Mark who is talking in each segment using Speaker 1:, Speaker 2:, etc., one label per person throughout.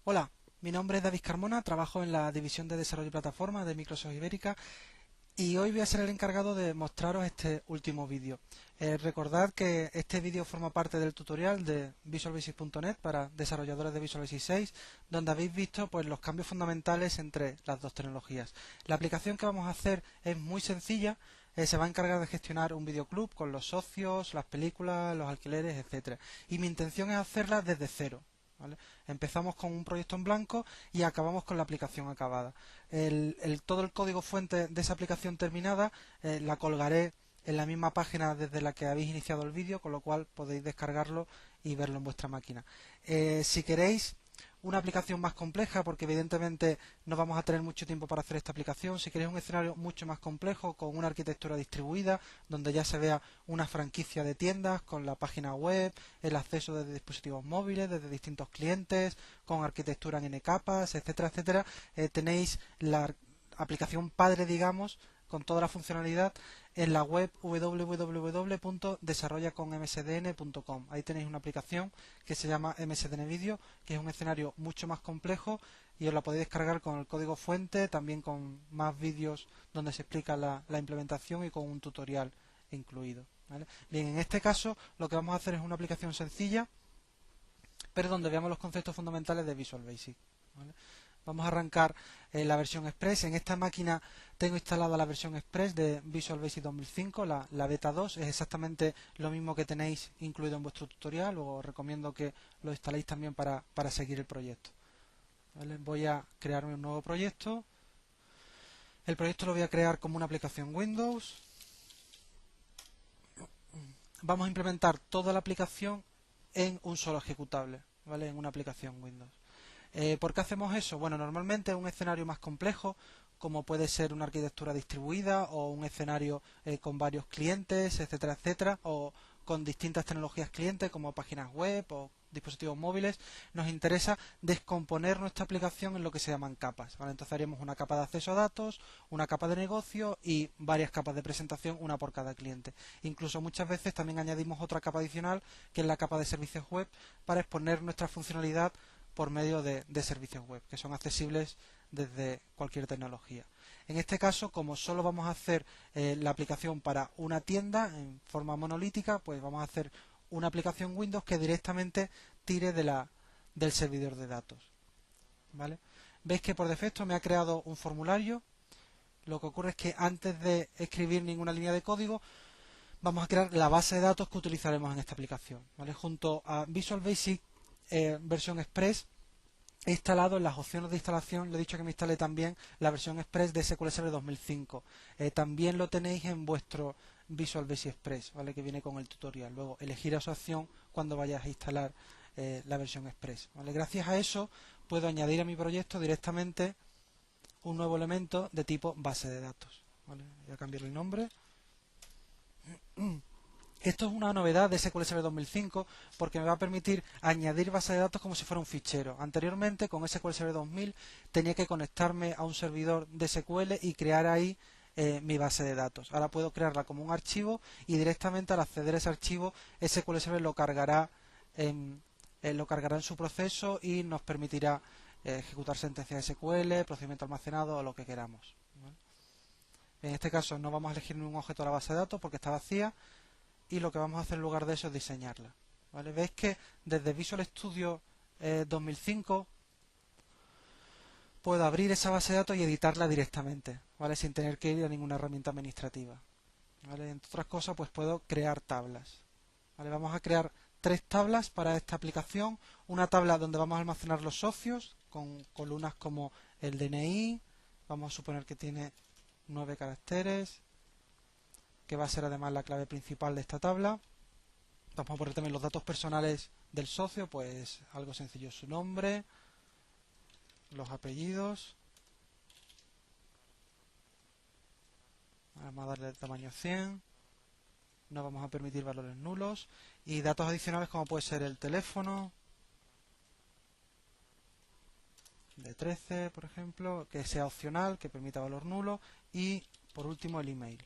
Speaker 1: Hola, mi nombre es David Carmona, trabajo en la división de desarrollo y plataforma de Microsoft Ibérica y hoy voy a ser el encargado de mostraros este último vídeo. Recordad que este vídeo forma parte del tutorial de visualbasic.net para desarrolladores de Visual Basic 6, donde habéis visto pues, los cambios fundamentales entre las dos tecnologías. La aplicación que vamos a hacer es muy sencilla. Se va a encargar de gestionar un videoclub con los socios, las películas, los alquileres, etcétera. Y mi intención es hacerla desde cero. ¿Vale? Empezamos con un proyecto en blanco y acabamos con la aplicación acabada. Todo el código fuente de esa aplicación terminada la colgaré en la misma página desde la que habéis iniciado el vídeo, con lo cual podéis descargarlo y verlo en vuestra máquina. Si queréis una aplicación más compleja, porque evidentemente no vamos a tener mucho tiempo para hacer esta aplicación. Si queréis un escenario mucho más complejo, con una arquitectura distribuida, donde ya se vea una franquicia de tiendas, con la página web, el acceso desde dispositivos móviles, desde distintos clientes, con arquitectura en N capas, etcétera, etcétera, tenéis la aplicación padre, digamos, con toda la funcionalidad en la web www.desarrollaconmsdn.com. Ahí tenéis una aplicación que se llama MSDN Video, que es un escenario mucho más complejo y os la podéis descargar con el código fuente, también con más vídeos donde se explica la implementación y con un tutorial incluido. ¿Vale? Bien, en este caso lo que vamos a hacer es una aplicación sencilla, pero donde veamos los conceptos fundamentales de Visual Basic. ¿Vale? Vamos a arrancar la versión Express. En esta máquina tengo instalada la versión Express de Visual Basic 2005, la beta 2. Es exactamente lo mismo que tenéis incluido en vuestro tutorial. Os recomiendo que lo instaléis también para seguir el proyecto. ¿Vale? Voy a crearme un nuevo proyecto. El proyecto lo voy a crear como una aplicación Windows. Vamos a implementar toda la aplicación en un solo ejecutable, ¿vale? En una aplicación Windows. ¿Por qué hacemos eso? Bueno, normalmente un escenario más complejo, como puede ser una arquitectura distribuida o un escenario con varios clientes, etcétera, etcétera, o con distintas tecnologías clientes como páginas web o dispositivos móviles, nos interesa descomponer nuestra aplicación en lo que se llaman capas. ¿Vale? Entonces haríamos una capa de acceso a datos, una capa de negocio y varias capas de presentación, una por cada cliente. Incluso muchas veces también añadimos otra capa adicional, que es la capa de servicios web, para exponer nuestra funcionalidad por medio de servicios web, que son accesibles desde cualquier tecnología. En este caso, como solo vamos a hacer la aplicación para una tienda en forma monolítica, pues vamos a hacer una aplicación Windows que directamente tire del servidor de datos. ¿Vale? Veis que por defecto me ha creado un formulario. Lo que ocurre es que antes de escribir ninguna línea de código, vamos a crear la base de datos que utilizaremos en esta aplicación. ¿Vale? Junto a Visual Basic versión Express, he instalado en las opciones de instalación, le he dicho que me instale también la versión Express de SQL Server 2005. También lo tenéis en vuestro Visual Basic Express, ¿vale? Que viene con el tutorial. Luego elegir esa opción cuando vayas a instalar la versión Express. ¿Vale? Gracias a eso puedo añadir a mi proyecto directamente un nuevo elemento de tipo base de datos. ¿Vale? Voy a cambiar el nombre. Esto es una novedad de SQL Server 2005 porque me va a permitir añadir base de datos como si fuera un fichero. Anteriormente, con SQL Server 2000, tenía que conectarme a un servidor de SQL y crear ahí mi base de datos. Ahora puedo crearla como un archivo y directamente al acceder a ese archivo, SQL Server lo cargará en su proceso y nos permitirá ejecutar sentencias SQL, procedimiento almacenado o lo que queramos. ¿Vale? En este caso no vamos a elegir ningún objeto de la base de datos porque está vacía, y lo que vamos a hacer en lugar de eso es diseñarla. ¿Vale? Veis que desde Visual Studio 2005 puedo abrir esa base de datos y editarla directamente, ¿vale? Sin tener que ir a ninguna herramienta administrativa. ¿Vale? Entre otras cosas, pues puedo crear tablas. ¿Vale? Vamos a crear 3 tablas para esta aplicación. Una tabla donde vamos a almacenar los socios, con columnas como el DNI, vamos a suponer que tiene 9 caracteres, que va a ser además la clave principal de esta tabla. Vamos a poner también los datos personales del socio, pues algo sencillo, su nombre, los apellidos. Vamos a darle el tamaño 100. No vamos a permitir valores nulos. Y datos adicionales como puede ser el teléfono de 13, por ejemplo, que sea opcional, que permita valor nulo. Y por último el email.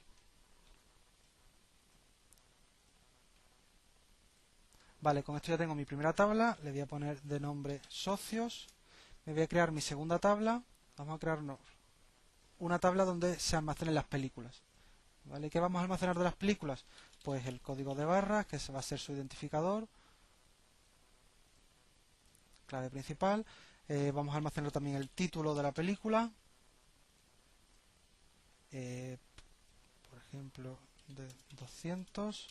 Speaker 1: Vale, con esto ya tengo mi primera tabla. Le voy a poner de nombre socios. me voy a crear mi segunda tabla. Vamos a crearnos una tabla donde se almacenen las películas. ¿Vale? ¿Qué vamos a almacenar de las películas? Pues el código de barras, que va a ser su identificador, clave principal. Vamos a almacenar también el título de la película, por ejemplo, de 200.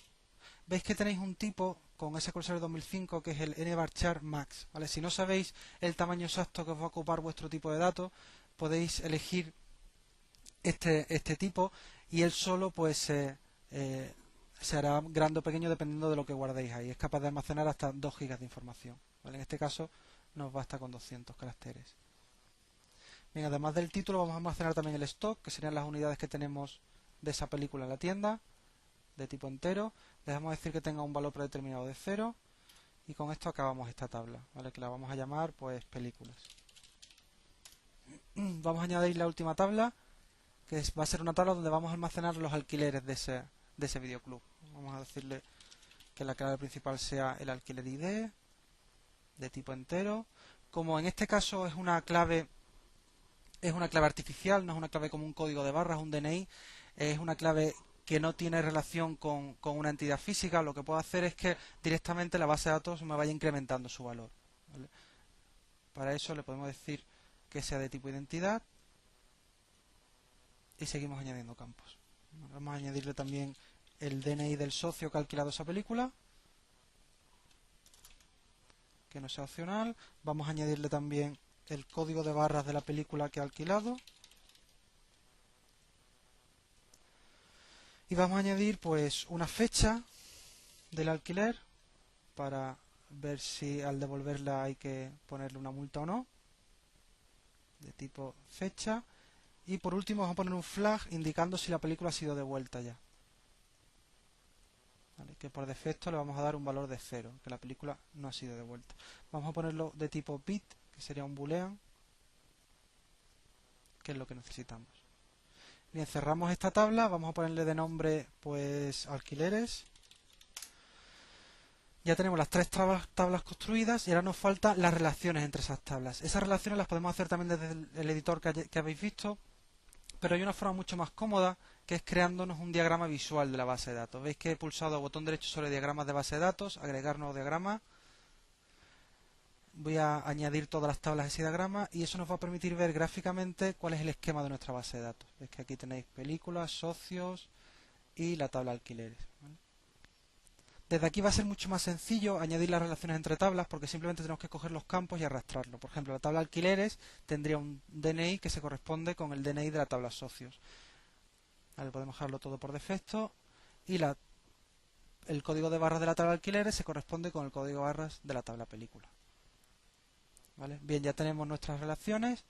Speaker 1: Veis que tenéis un tipo con ese cursor 2005 que es el nvarchar max. ¿Vale? Si no sabéis el tamaño exacto que os va a ocupar vuestro tipo de datos, podéis elegir este tipo y él solo pues se hará grande o pequeño dependiendo de lo que guardéis ahí. Es capaz de almacenar hasta 2 gigas de información. ¿Vale? En este caso nos basta con 200 caracteres. Bien, además del título vamos a almacenar también el stock, que serían las unidades que tenemos de esa película en la tienda, de tipo entero. Le vamos a decir que tenga un valor predeterminado de 0 y con esto acabamos esta tabla, ¿vale? Que la vamos a llamar pues películas. Vamos a añadir la última tabla, que va a ser una tabla donde vamos a almacenar los alquileres de ese videoclub. Vamos a decirle que la clave principal sea el alquiler ID de tipo entero. Como en este caso es una clave artificial, no es una clave como un código de barras, un DNI, es una clave que no tiene relación con una entidad física. Lo que puedo hacer es que directamente la base de datos me vaya incrementando su valor, ¿vale? Para eso le podemos decir que sea de tipo identidad y seguimos añadiendo campos. Vamos a añadirle también el DNI del socio que ha alquilado esa película, que no sea opcional. Vamos a añadirle también el código de barras de la película que ha alquilado. Y vamos a añadir pues una fecha del alquiler para ver si al devolverla hay que ponerle una multa o no, de tipo fecha. Y por último vamos a poner un flag indicando si la película ha sido devuelta ya. ¿Vale? Que por defecto le vamos a dar un valor de 0, que la película no ha sido devuelta. Vamos a ponerlo de tipo bit, que sería un boolean, que es lo que necesitamos. Bien, cerramos esta tabla, vamos a ponerle de nombre pues alquileres. Ya tenemos las 3 tablas construidas y ahora nos faltan las relaciones entre esas tablas. Esas relaciones las podemos hacer también desde el editor que habéis visto, pero hay una forma mucho más cómoda, que es creándonos un diagrama visual de la base de datos. Veis que he pulsado el botón derecho sobre diagramas de base de datos, agregar nuevo diagrama. Voy a añadir todas las tablas a ese diagrama y eso nos va a permitir ver gráficamente cuál es el esquema de nuestra base de datos. Veis que aquí tenéis películas, socios y la tabla alquileres, ¿vale? Desde aquí va a ser mucho más sencillo añadir las relaciones entre tablas porque simplemente tenemos que coger los campos y arrastrarlo. Por ejemplo, la tabla alquileres tendría un DNI que se corresponde con el DNI de la tabla socios. Vale, podemos dejarlo todo por defecto y el código de barras de la tabla alquileres se corresponde con el código de barras de la tabla película. ¿Vale? Bien, ya tenemos nuestras relaciones.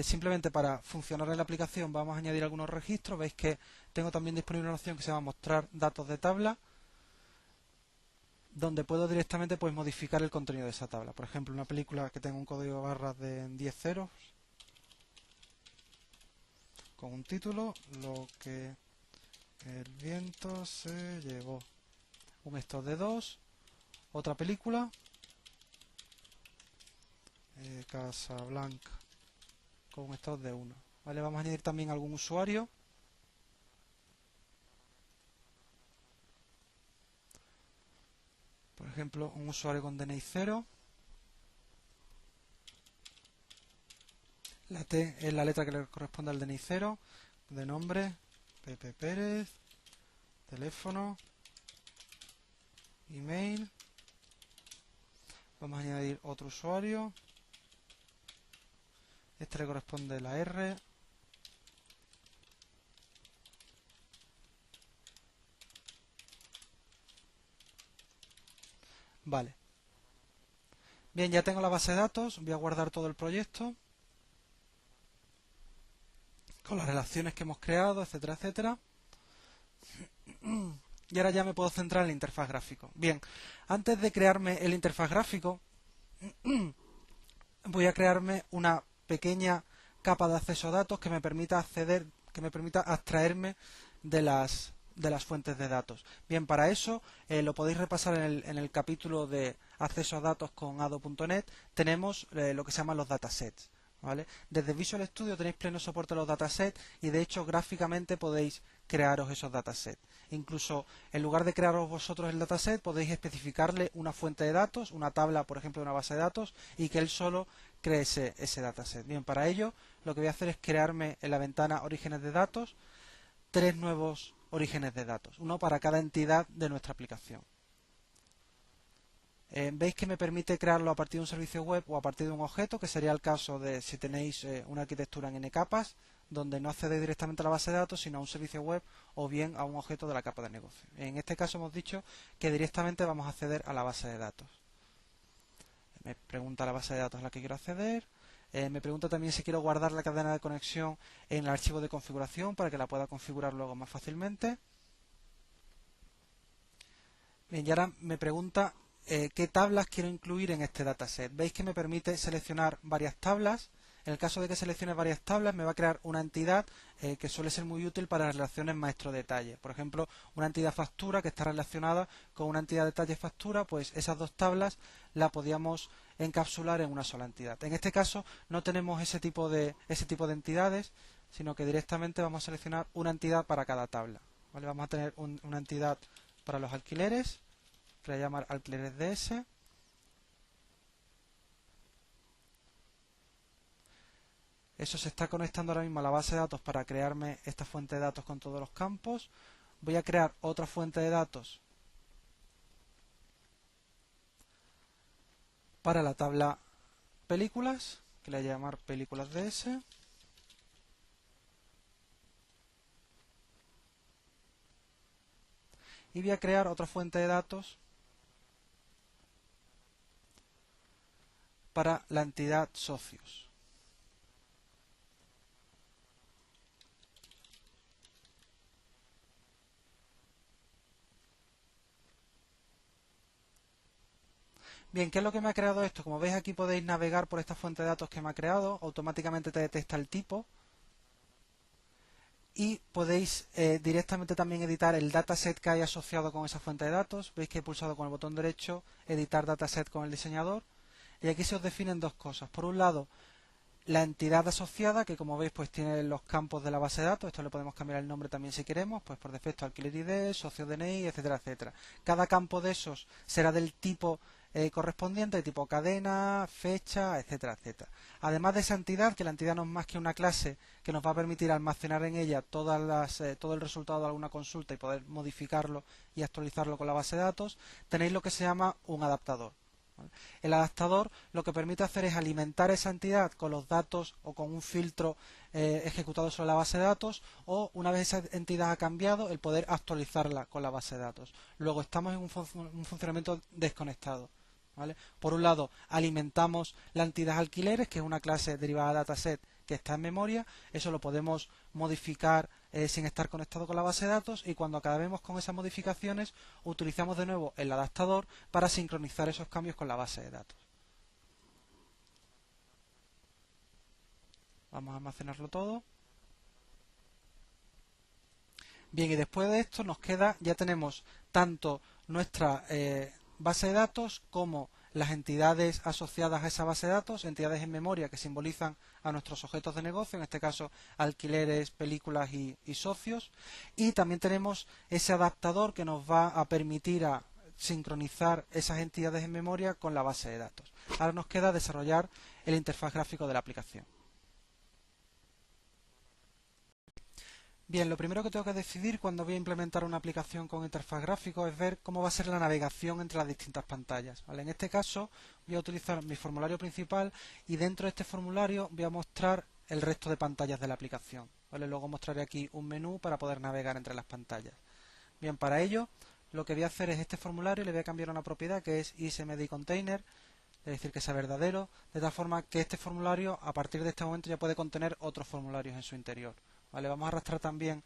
Speaker 1: Simplemente para funcionar en la aplicación vamos a añadir algunos registros. Veis que tengo también disponible una opción que se llama mostrar datos de tabla, donde puedo directamente pues modificar el contenido de esa tabla. Por ejemplo, una película que tenga un código de barras de 10 ceros con un título, lo que el viento se llevó. Un stock de 2, otra película, Casablanca, con un stock de 1. ¿Vale? Vamos a añadir también algún usuario. Por ejemplo, un usuario con DNI 0. La T es la letra que le corresponde al DNI 0. De nombre, Pepe Pérez. Teléfono. Email. Vamos a añadir otro usuario. Este le corresponde la R. Vale. Bien, ya tengo la base de datos. Voy a guardar todo el proyecto con las relaciones que hemos creado, etcétera, etcétera. Y ahora ya me puedo centrar en la interfaz gráfico. Bien, antes de crearme el interfaz gráfico, voy a crearme una pequeña capa de acceso a datos que me permita acceder, que me permita abstraerme de las de las fuentes de datos. Bien, para eso lo podéis repasar en el capítulo de acceso a datos con Ado.net. Tenemos lo que se llaman los datasets, ¿vale? Desde Visual Studio tenéis pleno soporte a los datasets y de hecho gráficamente podéis crearos esos datasets. Incluso en lugar de crearos vosotros el dataset podéis especificarle una fuente de datos, una tabla por ejemplo de una base de datos y que él solo cree ese dataset. Bien, para ello lo que voy a hacer es crearme en la ventana orígenes de datos 3 nuevos orígenes de datos, uno para cada entidad de nuestra aplicación. Veis que me permite crearlo a partir de un servicio web o a partir de un objeto, que sería el caso de si tenéis una arquitectura en n capas, donde no accedéis directamente a la base de datos, sino a un servicio web o bien a un objeto de la capa de negocio. En este caso hemos dicho que directamente vamos a acceder a la base de datos. Me pregunta la base de datos a la que quiero acceder. Me pregunta también si quiero guardar la cadena de conexión en el archivo de configuración para que la pueda configurar luego más fácilmente. Bien, y ahora me pregunta qué tablas quiero incluir en este dataset. Veis que me permite seleccionar varias tablas. En el caso de que seleccione varias tablas, me va a crear una entidad que suele ser muy útil para relaciones maestro-detalle. Por ejemplo, una entidad factura que está relacionada con una entidad detalle-factura, pues esas dos tablas la podíamos encapsular en una sola entidad. En este caso no tenemos ese tipo de entidades, sino que directamente vamos a seleccionar una entidad para cada tabla. ¿Vale? Vamos a tener una entidad para los alquileres, que le voy a llamar alquileres DS. Eso se está conectando ahora mismo a la base de datos para crearme esta fuente de datos con todos los campos. Voy a crear otra fuente de datos para la tabla películas, que le voy a llamar películas DS. Y voy a crear otra fuente de datos para la entidad socios. Bien, ¿qué es lo que me ha creado esto? Como veis aquí podéis navegar por esta fuente de datos que me ha creado, automáticamente te detecta el tipo y podéis directamente también editar el dataset que hay asociado con esa fuente de datos. Veis que he pulsado con el botón derecho editar dataset con el diseñador y aquí se os definen dos cosas. Por un lado, la entidad asociada, que como veis pues tiene los campos de la base de datos. Esto le podemos cambiar el nombre también si queremos, pues por defecto alquiler ID, socio DNI, etcétera, etcétera. Cada campo de esos será del tipo correspondiente, de tipo cadena, fecha, etcétera, etcétera. Además de esa entidad, que la entidad no es más que una clase que nos va a permitir almacenar en ella todo el resultado de alguna consulta y poder modificarlo y actualizarlo con la base de datos, tenéis lo que se llama un adaptador. El adaptador lo que permite hacer es alimentar esa entidad con los datos o con un filtro ejecutado sobre la base de datos, o una vez esa entidad ha cambiado, el poder actualizarla con la base de datos. Luego estamos en un funcionamiento desconectado. ¿Vale? Por un lado, alimentamos la entidad alquileres, que es una clase derivada de dataset que está en memoria. Eso lo podemos modificar sin estar conectado con la base de datos, y cuando acabemos con esas modificaciones utilizamos de nuevo el adaptador para sincronizar esos cambios con la base de datos. Vamos a almacenarlo todo. Bien, y después de esto nos queda, ya tenemos tanto nuestra base de datos como las entidades asociadas a esa base de datos, entidades en memoria que simbolizan a nuestros objetos de negocio, en este caso alquileres, películas y socios, y también tenemos ese adaptador que nos va a permitir a sincronizar esas entidades en memoria con la base de datos. Ahora nos queda desarrollar el interfaz gráfico de la aplicación. Bien, lo primero que tengo que decidir cuando voy a implementar una aplicación con interfaz gráfico es ver cómo va a ser la navegación entre las distintas pantallas. ¿Vale? En este caso voy a utilizar mi formulario principal y dentro de este formulario voy a mostrar el resto de pantallas de la aplicación. ¿Vale? Luego mostraré aquí un menú para poder navegar entre las pantallas. Bien, para ello lo que voy a hacer es este formulario le voy a cambiar una propiedad que es isMDContainer, es decir, que sea verdadero, de tal forma que este formulario a partir de este momento ya puede contener otros formularios en su interior. ¿Vale? Vamos a arrastrar también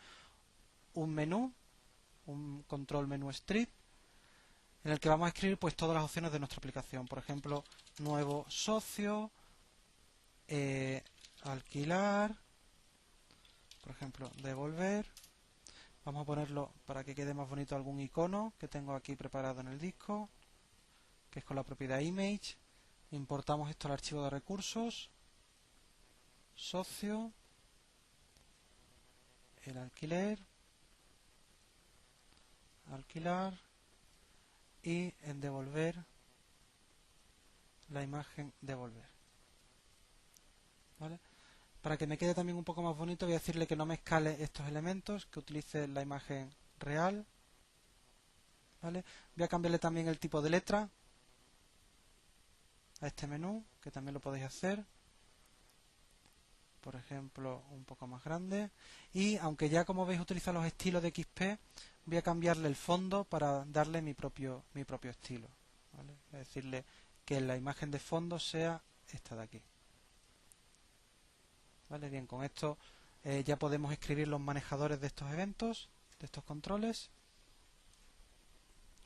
Speaker 1: un menú, un control menú strip, en el que vamos a escribir pues todas las opciones de nuestra aplicación. Por ejemplo, nuevo socio, alquilar, por ejemplo, devolver. Vamos a ponerlo para que quede más bonito algún icono que tengo aquí preparado en el disco, que es con la propiedad image. Importamos esto al archivo de recursos, socio, el alquiler, alquilar y en devolver la imagen devolver. ¿Vale? Para que me quede también un poco más bonito voy a decirle que no me escale estos elementos, que utilice la imagen real. ¿Vale? Voy a cambiarle también el tipo de letra a este menú, que también lo podéis hacer. Por ejemplo, un poco más grande. Y aunque ya como veis utiliza los estilos de XP, voy a cambiarle el fondo para darle mi propio estilo. ¿Vale? Voy a decirle que la imagen de fondo sea esta de aquí. ¿Vale? Bien, con esto ya podemos escribir los manejadores de estos eventos, de estos controles.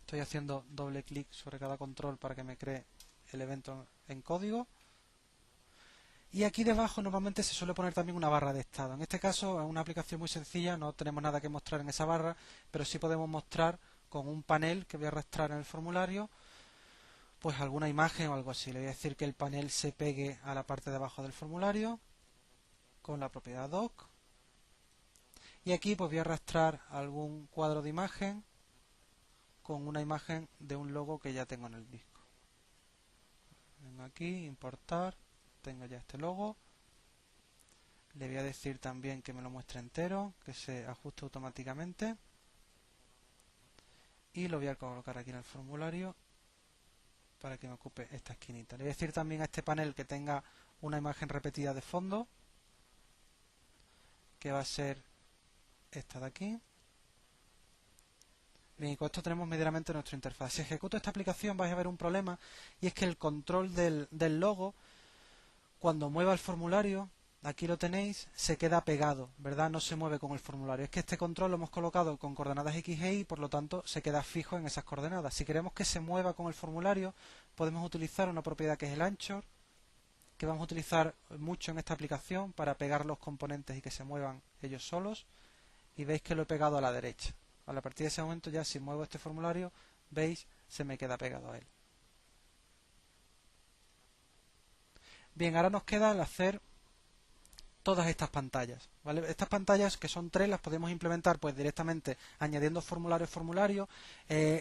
Speaker 1: Estoy haciendo doble clic sobre cada control para que me cree el evento en código. Y aquí debajo normalmente se suele poner también una barra de estado. En este caso es una aplicación muy sencilla, no tenemos nada que mostrar en esa barra, pero sí podemos mostrar con un panel que voy a arrastrar en el formulario, pues alguna imagen o algo así. Le voy a decir que el panel se pegue a la parte de abajo del formulario con la propiedad doc. Y aquí pues voy a arrastrar algún cuadro de imagen con una imagen de un logo que ya tengo en el disco. Vengo aquí, importar, tengo ya este logo. Le voy a decir también que me lo muestre entero, que se ajuste automáticamente. Y lo voy a colocar aquí en el formulario para que me ocupe esta esquinita. Le voy a decir también a este panel que tenga una imagen repetida de fondo, que va a ser esta de aquí. Bien, y con esto tenemos medianamente nuestra interfaz. Si ejecuto esta aplicación vais a ver un problema, y es que el control del logo, cuando mueva el formulario, aquí lo tenéis, se queda pegado, ¿verdad? No se mueve con el formulario. Es que este control lo hemos colocado con coordenadas X e Y, por lo tanto se queda fijo en esas coordenadas. Si queremos que se mueva con el formulario, podemos utilizar una propiedad que es el anchor, que vamos a utilizar mucho en esta aplicación para pegar los componentes y que se muevan ellos solos. Y veis que lo he pegado a la derecha. A partir de ese momento ya si muevo este formulario, veis, se me queda pegado a él. Bien, ahora nos queda el hacer todas estas pantallas, ¿vale? Estas pantallas, que son 3, las podemos implementar pues directamente añadiendo formulario,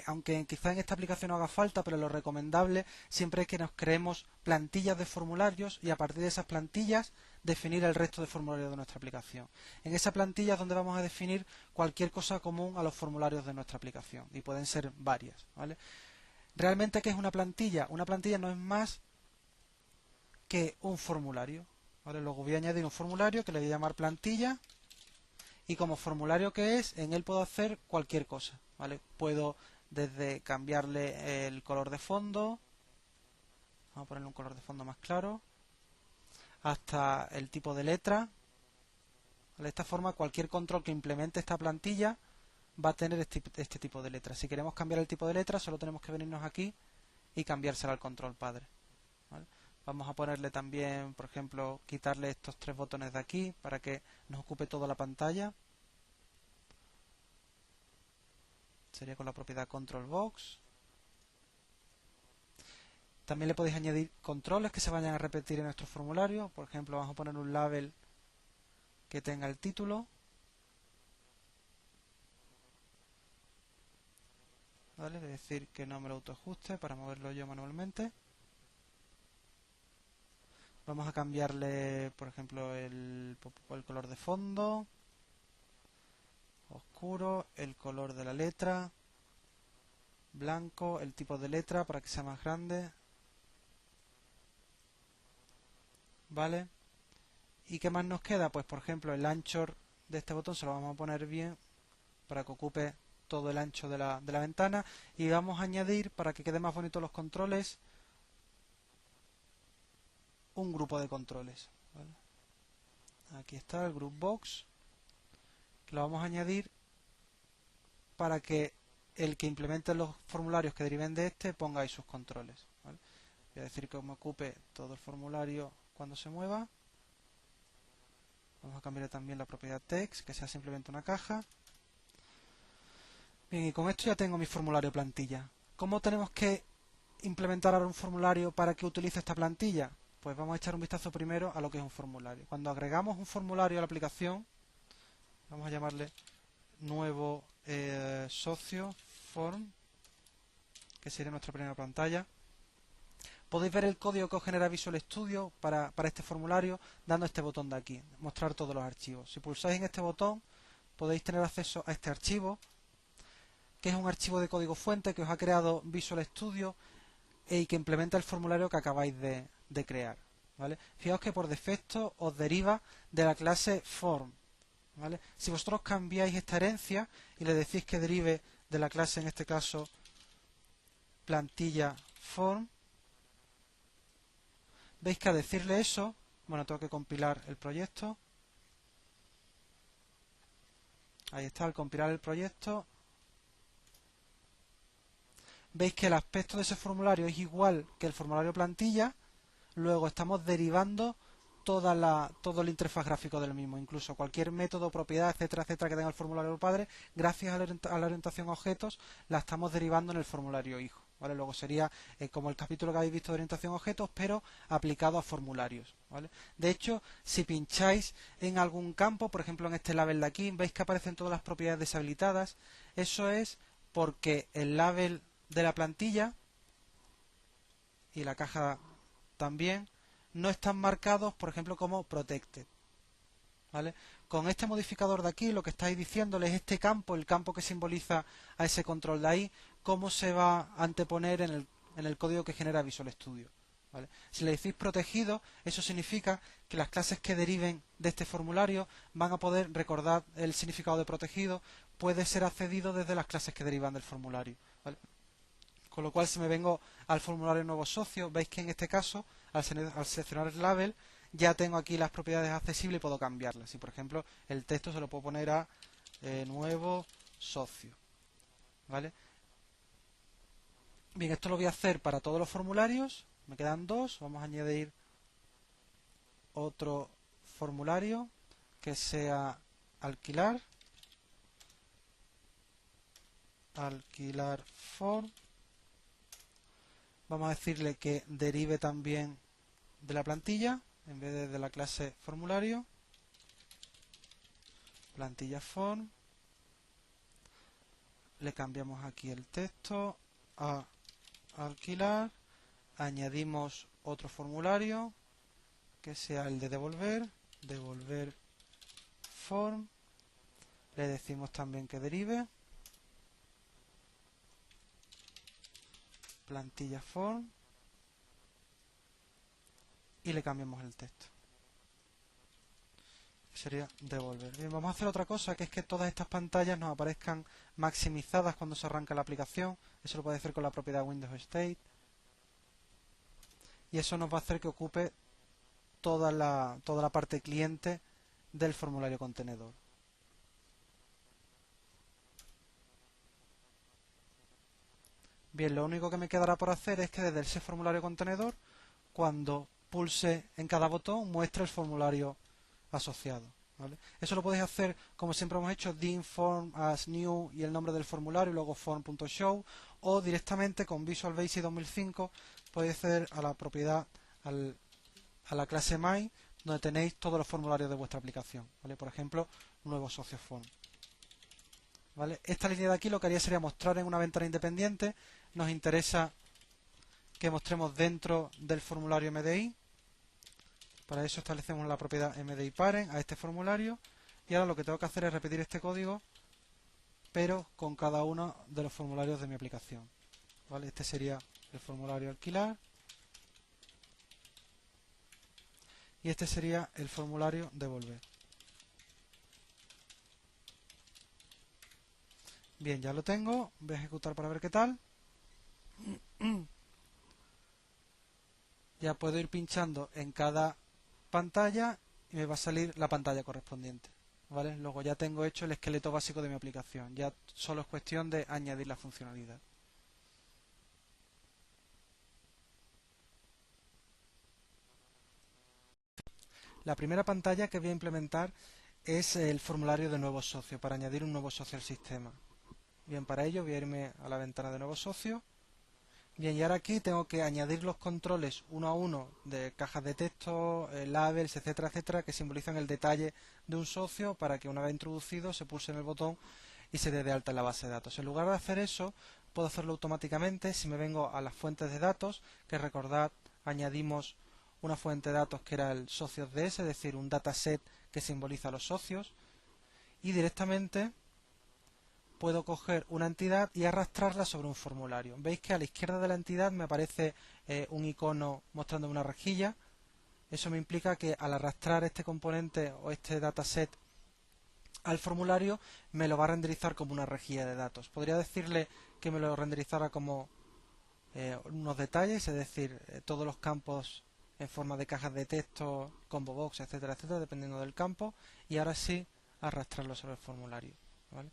Speaker 1: aunque quizá en esta aplicación no haga falta, pero lo recomendable siempre es que nos creemos plantillas de formularios y a partir de esas plantillas definir el resto de formularios de nuestra aplicación. En esa plantilla es donde vamos a definir cualquier cosa común a los formularios de nuestra aplicación, y pueden ser varias, ¿vale? ¿Realmente qué es una plantilla? Una plantilla no es más que un formulario, ¿vale? Luego voy a añadir un formulario que le voy a llamar plantilla, y como formulario que es, en él puedo hacer cualquier cosa, ¿vale? Puedo desde cambiarle el color de fondo, vamos a ponerle un color de fondo más claro, hasta el tipo de letra. De esta forma cualquier control que implemente esta plantilla va a tener este tipo de letra. Si queremos cambiar el tipo de letra, solo tenemos que venirnos aquí y cambiársela al control padre, ¿vale? Vamos a ponerle también, por ejemplo, quitarle estos 3 botones de aquí para que nos ocupe toda la pantalla. Sería con la propiedad control box. También le podéis añadir controles que se vayan a repetir en nuestro formulario. Por ejemplo, vamos a poner un label que tenga el título, ¿vale? Es decir, que no me lo autoajuste para moverlo yo manualmente. Vamos a cambiarle, por ejemplo, el color de fondo, oscuro, el color de la letra, blanco, el tipo de letra para que sea más grande, ¿vale? ¿Y qué más nos queda? Pues por ejemplo el anchor de este botón se lo vamos a poner bien para que ocupe todo el ancho de la ventana, y vamos a añadir, para que quede más bonito los controles, un grupo de controles, ¿vale? Aquí está el group box, que lo vamos a añadir para que el que implemente los formularios que deriven de este ponga ahí sus controles, ¿vale? Voy a decir que me ocupe todo el formulario cuando se mueva. Vamos a cambiar también la propiedad text, que sea simplemente una caja. Bien, y con esto ya tengo mi formulario plantilla. ¿Cómo tenemos que implementar ahora un formulario para que utilice esta plantilla? Pues vamos a echar un vistazo primero a lo que es un formulario. Cuando agregamos un formulario a la aplicación, vamos a llamarle nuevo socio form, que sería nuestra primera pantalla. Podéis ver el código que os genera Visual Studio para este formulario dando este botón de aquí, mostrar todos los archivos. Si pulsáis en este botón podéis tener acceso a este archivo, que es un archivo de código fuente que os ha creado Visual Studio y que implementa el formulario que acabáis de crear. ¿Vale? Fijaos que por defecto os deriva de la clase form. ¿Vale? Si vosotros cambiáis esta herencia y le decís que derive de la clase, en este caso, plantilla form, veis que al decirle eso, bueno, tengo que compilar el proyecto. Ahí está, al compilar el proyecto, veis que el aspecto de ese formulario es igual que el formulario plantilla. Luego estamos derivando todo el interfaz gráfico del mismo, incluso cualquier método, propiedad, etcétera, etcétera, que tenga el formulario padre, gracias a la orientación a objetos, la estamos derivando en el formulario hijo. ¿Vale? Luego sería como el capítulo que habéis visto de orientación a objetos, pero aplicado a formularios. ¿Vale? De hecho, si pincháis en algún campo, por ejemplo en este label de aquí, veis que aparecen todas las propiedades deshabilitadas. Eso es porque el label de la plantilla y la caja también no están marcados, por ejemplo, como protected. ¿Vale? Con este modificador de aquí, lo que estáis diciéndole es este campo, el campo que simboliza a ese control de ahí, cómo se va a anteponer en el código que genera Visual Studio. ¿Vale? Si le decís protegido, eso significa que las clases que deriven de este formulario van a poder recordar el significado de protegido, puede ser accedido desde las clases que derivan del formulario. ¿Vale? Con lo cual, si me vengo al formulario nuevo socio, veis que en este caso, al seleccionar el label, ya tengo aquí las propiedades accesibles y puedo cambiarlas. Si, por ejemplo, el texto se lo puedo poner a nuevo socio. ¿Vale? Bien, esto lo voy a hacer para todos los formularios. Me quedan dos. Vamos a añadir otro formulario que sea alquilar. Alquilar form. Vamos a decirle que derive también de la plantilla, en vez de la clase formulario, plantilla form. Le cambiamos aquí el texto a alquilar, añadimos otro formulario que sea el de devolver, devolver form, le decimos también que derive, plantilla form, y le cambiamos el texto. Sería devolver. Bien, vamos a hacer otra cosa, que es que todas estas pantallas nos aparezcan maximizadas cuando se arranca la aplicación. Eso lo puede hacer con la propiedad Windows State. Y eso nos va a hacer que ocupe toda la parte cliente del formulario contenedor. Bien, lo único que me quedará por hacer es que desde ese formulario contenedor, cuando pulse en cada botón, muestre el formulario asociado. ¿Vale? Eso lo podéis hacer como siempre hemos hecho, form as new y el nombre del formulario y luego form.show, o directamente con Visual Basic 2005 podéis acceder a la propiedad, a la clase my, donde tenéis todos los formularios de vuestra aplicación. ¿Vale? Por ejemplo, nuevo socio form. ¿Vale? Esta línea de aquí lo que haría sería mostrar en una ventana independiente. Nos interesa que mostremos dentro del formulario MDI. Para eso establecemos la propiedad MDI parent a este formulario. Y ahora lo que tengo que hacer es repetir este código, pero con cada uno de los formularios de mi aplicación. ¿Vale? Este sería el formulario alquilar. Y este sería el formulario devolver. Bien, ya lo tengo. Voy a ejecutar para ver qué tal. Ya puedo ir pinchando en cada pantalla y me va a salir la pantalla correspondiente. ¿Vale? Luego ya tengo hecho el esqueleto básico de mi aplicación. Ya solo es cuestión de añadir la funcionalidad. La primera pantalla que voy a implementar es el formulario de nuevo socio, para añadir un nuevo socio al sistema. Bien, para ello voy a irme a la ventana de nuevo socio. Bien, y ahora aquí tengo que añadir los controles uno a uno de cajas de texto, labels, etcétera, etcétera, que simbolizan el detalle de un socio para que una vez introducido se pulse en el botón y se dé de alta en la base de datos. En lugar de hacer eso, puedo hacerlo automáticamente si me vengo a las fuentes de datos, que recordad, añadimos una fuente de datos que era el socios.ds, es decir, un dataset que simboliza a los socios, y directamente puedo coger una entidad y arrastrarla sobre un formulario. Veis que a la izquierda de la entidad me aparece un icono mostrando una rejilla. Eso me implica que al arrastrar este componente o este dataset al formulario me lo va a renderizar como una rejilla de datos. Podría decirle que me lo renderizara como unos detalles, es decir, todos los campos en forma de cajas de texto, combo box, etcétera, etcétera, dependiendo del campo, y ahora sí arrastrarlo sobre el formulario, ¿vale?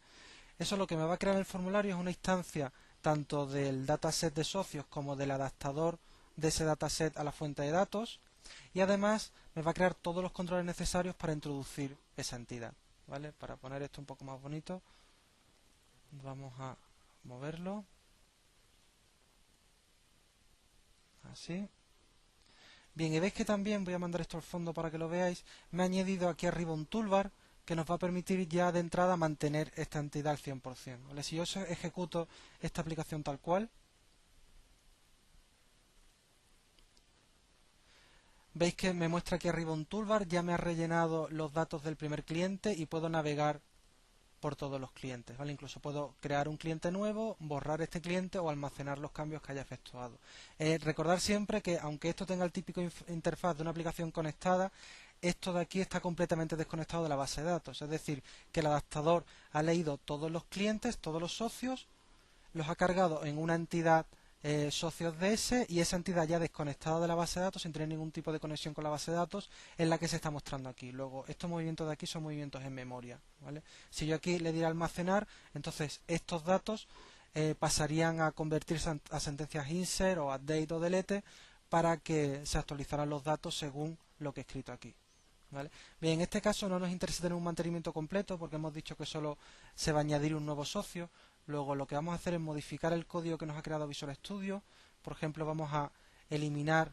Speaker 1: Eso lo que me va a crear el formulario es una instancia tanto del dataset de socios como del adaptador de ese dataset a la fuente de datos, y además me va a crear todos los controles necesarios para introducir esa entidad, ¿vale? Para poner esto un poco más bonito, vamos a moverlo así. Bien, y veis que también, voy a mandar esto al fondo para que lo veáis, me ha añadido aquí arriba un toolbar que nos va a permitir ya de entrada mantener esta entidad al 100%, ¿vale? Si yo ejecuto esta aplicación tal cual, veis que me muestra aquí arriba un toolbar, ya me ha rellenado los datos del primer cliente y puedo navegar por todos los clientes, ¿vale? Incluso puedo crear un cliente nuevo, borrar este cliente o almacenar los cambios que haya efectuado. Recordar siempre que aunque esto tenga el típico interfaz de una aplicación conectada, esto de aquí está completamente desconectado de la base de datos, es decir, que el adaptador ha leído todos los clientes, todos los socios, los ha cargado en una entidad socios.ds y esa entidad ya desconectada de la base de datos, sin tener ningún tipo de conexión con la base de datos, es la que se está mostrando aquí. Luego, estos movimientos de aquí son movimientos en memoria, ¿vale? Si yo aquí le diera almacenar, entonces estos datos pasarían a convertirse a sentencias insert o update o delete para que se actualizaran los datos según lo que he escrito aquí, ¿vale? Bien, en este caso no nos interesa tener un mantenimiento completo porque hemos dicho que solo se va a añadir un nuevo socio. Luego lo que vamos a hacer es modificar el código que nos ha creado Visual Studio. Por ejemplo, vamos a eliminar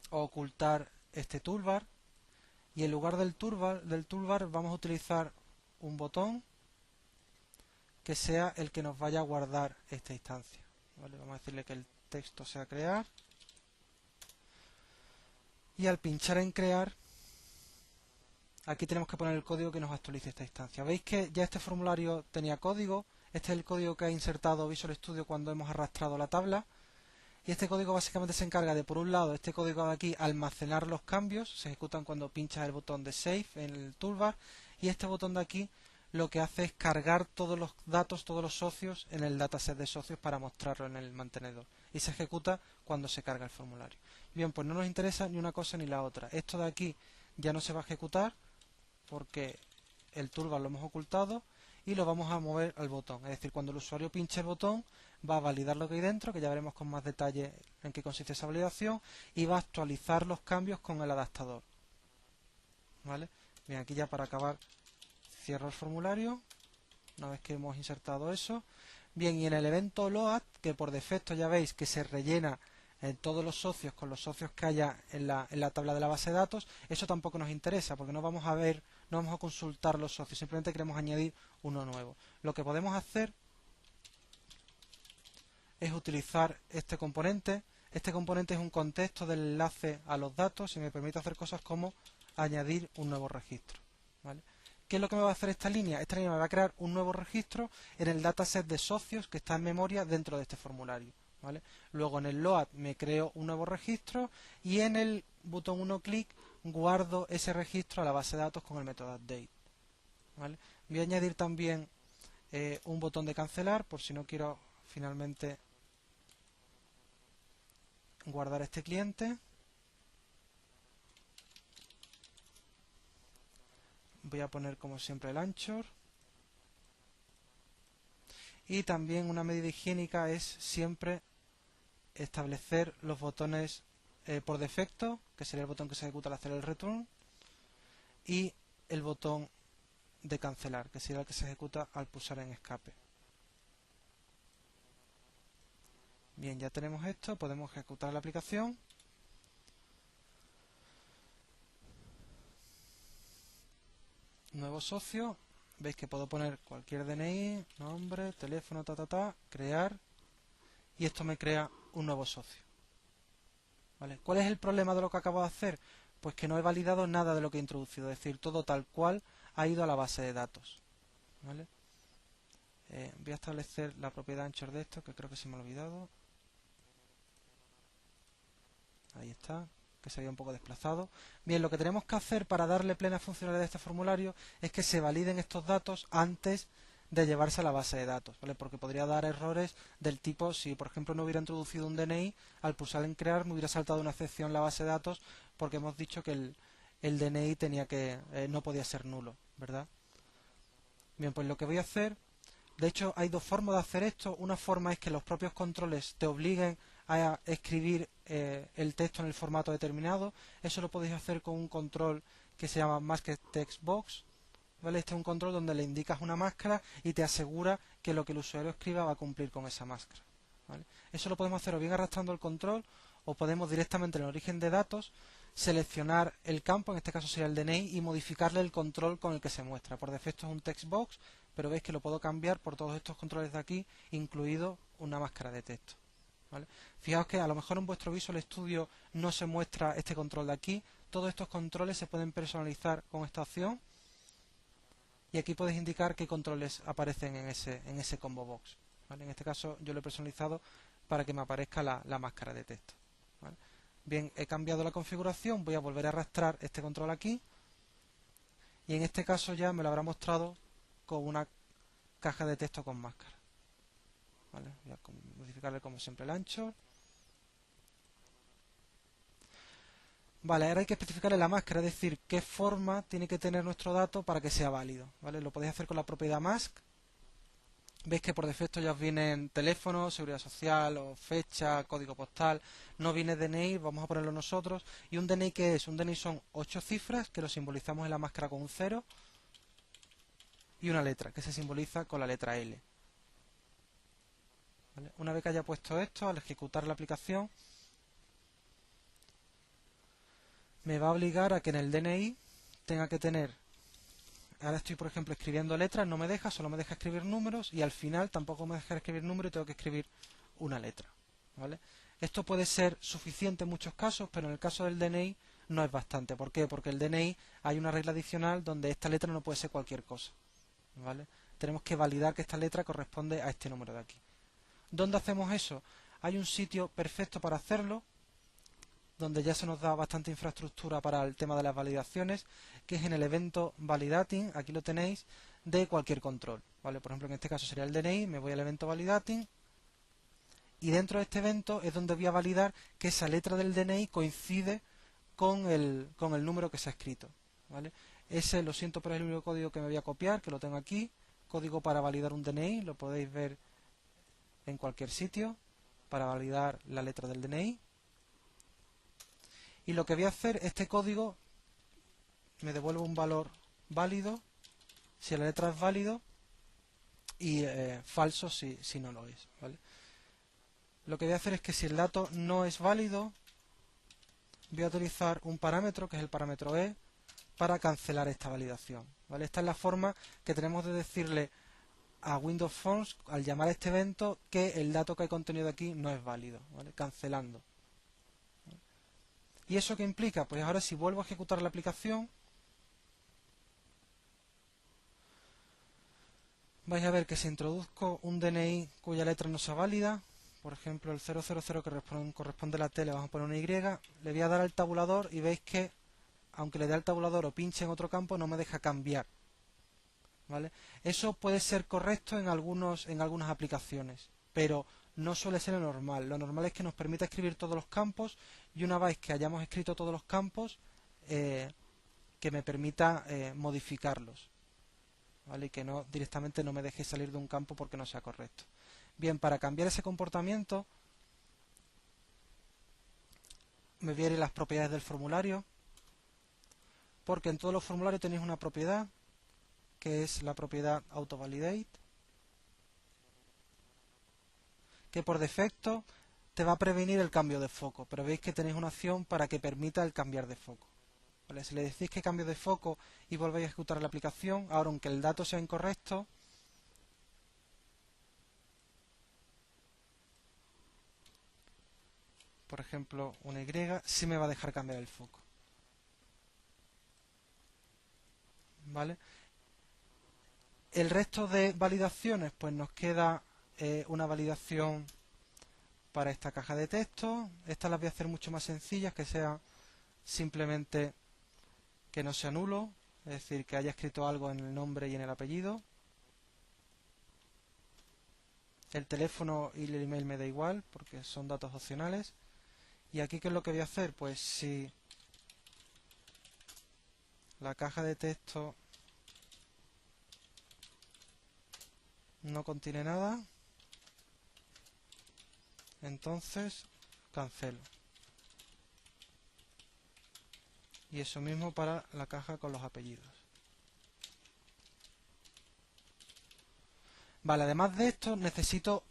Speaker 1: o ocultar este toolbar y en lugar del toolbar vamos a utilizar un botón que sea el que nos vaya a guardar esta instancia, ¿vale? Vamos a decirle que el texto sea crear y al pinchar en crear aquí tenemos que poner el código que nos actualice esta instancia. Veis que ya este formulario tenía código. Este es el código que ha insertado Visual Studio cuando hemos arrastrado la tabla. Y este código básicamente se encarga de, por un lado, este código de aquí, almacenar los cambios. Se ejecutan cuando pinchas el botón de Save en el toolbar. Y este botón de aquí lo que hace es cargar todos los datos, todos los socios en el dataset de socios para mostrarlo en el mantenedor. Y se ejecuta cuando se carga el formulario. Bien, pues no nos interesa ni una cosa ni la otra. Esto de aquí ya no se va a ejecutar porque el toolbar lo hemos ocultado y lo vamos a mover al botón. Es decir, cuando el usuario pinche el botón va a validar lo que hay dentro, que ya veremos con más detalle en qué consiste esa validación, y va a actualizar los cambios con el adaptador, ¿vale? Bien, aquí ya para acabar cierro el formulario una vez que hemos insertado eso. Bien, y en el evento load, que por defecto ya veis que se rellena todos los socios con los socios que haya en la tabla de la base de datos, eso tampoco nos interesa porque no vamos a ver, no vamos a consultar los socios, simplemente queremos añadir uno nuevo. Lo que podemos hacer es utilizar este componente. Este componente es un contexto del enlace a los datos y me permite hacer cosas como añadir un nuevo registro, ¿vale? ¿Qué es lo que me va a hacer esta línea? Esta línea me va a crear un nuevo registro en el dataset de socios que está en memoria dentro de este formulario, ¿vale? Luego en el load me creo un nuevo registro y en el botón 1 clic guardo ese registro a la base de datos con el método update, ¿vale? Voy a añadir también un botón de cancelar por si no quiero finalmente guardar este cliente. Voy a poner como siempre el anchor. Y también una medida higiénica es siempre establecer los botones por defecto, que sería el botón que se ejecuta al hacer el return, y el botón de cancelar, que sería el que se ejecuta al pulsar en escape. Bien, ya tenemos esto, podemos ejecutar la aplicación. Nuevo socio, veis que puedo poner cualquier DNI, nombre, teléfono, crear, y esto me crea un nuevo socio. ¿Vale? ¿Cuál es el problema de lo que acabo de hacer? Pues que no he validado nada de lo que he introducido, es decir, todo tal cual ha ido a la base de datos. ¿Vale? Voy a establecer la propiedad anchor de esto, que creo que se me ha olvidado. Ahí está, que se había un poco desplazado. Bien, lo que tenemos que hacer para darle plena funcionalidad a este formulario es que se validen estos datos antes de llevarse a la base de datos, ¿vale? Porque podría dar errores del tipo, si por ejemplo no hubiera introducido un DNI, al pulsar en crear me hubiera saltado una excepción en la base de datos porque hemos dicho que el DNI tenía que no podía ser nulo, ¿verdad? Bien, pues lo que voy a hacer, de hecho hay dos formas de hacer esto. Una forma es que los propios controles te obliguen a escribir el texto en el formato determinado. Eso lo podéis hacer con un control que se llama Masked Text Box. ¿Vale? Este es un control donde le indicas una máscara y te asegura que lo que el usuario escriba va a cumplir con esa máscara. ¿Vale? Eso lo podemos hacer o bien arrastrando el control, o podemos directamente en el origen de datos seleccionar el campo, en este caso sería el DNI, y modificarle el control con el que se muestra. Por defecto es un text box, pero veis que lo puedo cambiar por todos estos controles de aquí, incluido una máscara de texto. ¿Vale? Fijaos que a lo mejor en vuestro Visual Studio no se muestra este control de aquí. Todos estos controles se pueden personalizar con esta opción. Y aquí podéis indicar qué controles aparecen en ese combo box. ¿Vale? En este caso yo lo he personalizado para que me aparezca la máscara de texto. ¿Vale? Bien, he cambiado la configuración, voy a volver a arrastrar este control aquí. Y en este caso ya me lo habrá mostrado con una caja de texto con máscara. ¿Vale? Voy a modificarle como siempre el ancho. Vale, ahora hay que especificarle la máscara, es decir, qué forma tiene que tener nuestro dato para que sea válido. ¿Vale? Lo podéis hacer con la propiedad mask. Veis que por defecto ya os vienen teléfono, seguridad social o fecha, código postal. No viene DNI, vamos a ponerlo nosotros. ¿Y un DNI qué es? Un DNI son 8 cifras que lo simbolizamos en la máscara con un 0 y una letra que se simboliza con la letra L. ¿Vale? Una vez que haya puesto esto, al ejecutar la aplicación, me va a obligar a que en el DNI tenga que tener, ahora estoy por ejemplo escribiendo letras, no me deja, solo me deja escribir números, y al final tampoco me deja escribir números y tengo que escribir una letra. ¿Vale? Esto puede ser suficiente en muchos casos, pero en el caso del DNI no es bastante. ¿Por qué? Porque el DNI hay una regla adicional donde esta letra no puede ser cualquier cosa. ¿Vale? Tenemos que validar que esta letra corresponde a este número de aquí. ¿Dónde hacemos eso? Hay un sitio perfecto para hacerlo, donde ya se nos da bastante infraestructura para el tema de las validaciones, que es en el evento validating, aquí lo tenéis, de cualquier control. ¿Vale? Por ejemplo, en este caso sería el DNI, me voy al evento validating, y dentro de este evento es donde voy a validar que esa letra del DNI coincide con el número que se ha escrito. ¿Vale? Ese, lo siento, pero es el único código que me voy a copiar, que lo tengo aquí, código para validar un DNI, lo podéis ver en cualquier sitio, para validar la letra del DNI. Y lo que voy a hacer, este código me devuelve un valor válido si la letra es válido y falso si no lo es. ¿Vale? Lo que voy a hacer es que si el dato no es válido, voy a utilizar un parámetro, que es el parámetro e, para cancelar esta validación. ¿Vale? Esta es la forma que tenemos de decirle a Windows Forms, al llamar a este evento, que el dato que hay contenido aquí no es válido. ¿Vale? Cancelando. ¿Y eso qué implica? Pues ahora si vuelvo a ejecutar la aplicación, vais a ver que si introduzco un DNI cuya letra no sea válida, por ejemplo el 000 que corresponde a la T, le vamos a poner una Y, le voy a dar al tabulador y veis que aunque le dé al tabulador o pinche en otro campo no me deja cambiar. ¿Vale? Eso puede ser correcto en algunas aplicaciones, pero no suele ser lo normal. Lo normal es que nos permita escribir todos los campos, y una vez que hayamos escrito todos los campos, que me permita modificarlos. ¿Vale? Y que no directamente no me deje salir de un campo porque no sea correcto. Bien, para cambiar ese comportamiento me voy a ir a las propiedades del formulario, porque en todos los formularios tenéis una propiedad que es la propiedad AutoValidate, que por defecto te va a prevenir el cambio de foco, pero veis que tenéis una opción para que permita el cambiar de foco. ¿Vale? Si le decís que cambio de foco y volvéis a ejecutar la aplicación, ahora aunque el dato sea incorrecto, por ejemplo una Y, sí me va a dejar cambiar el foco. ¿Vale? El resto de validaciones, pues nos queda una validación para esta caja de texto. Estas las voy a hacer mucho más sencillas, que sea simplemente que no sea nulo, es decir, que haya escrito algo en el nombre y en el apellido. El teléfono y el email me da igual, porque son datos opcionales. Y aquí, ¿qué es lo que voy a hacer? Pues si la caja de texto no contiene nada, entonces cancelo. Y eso mismo para la caja con los apellidos. Vale, además de esto necesito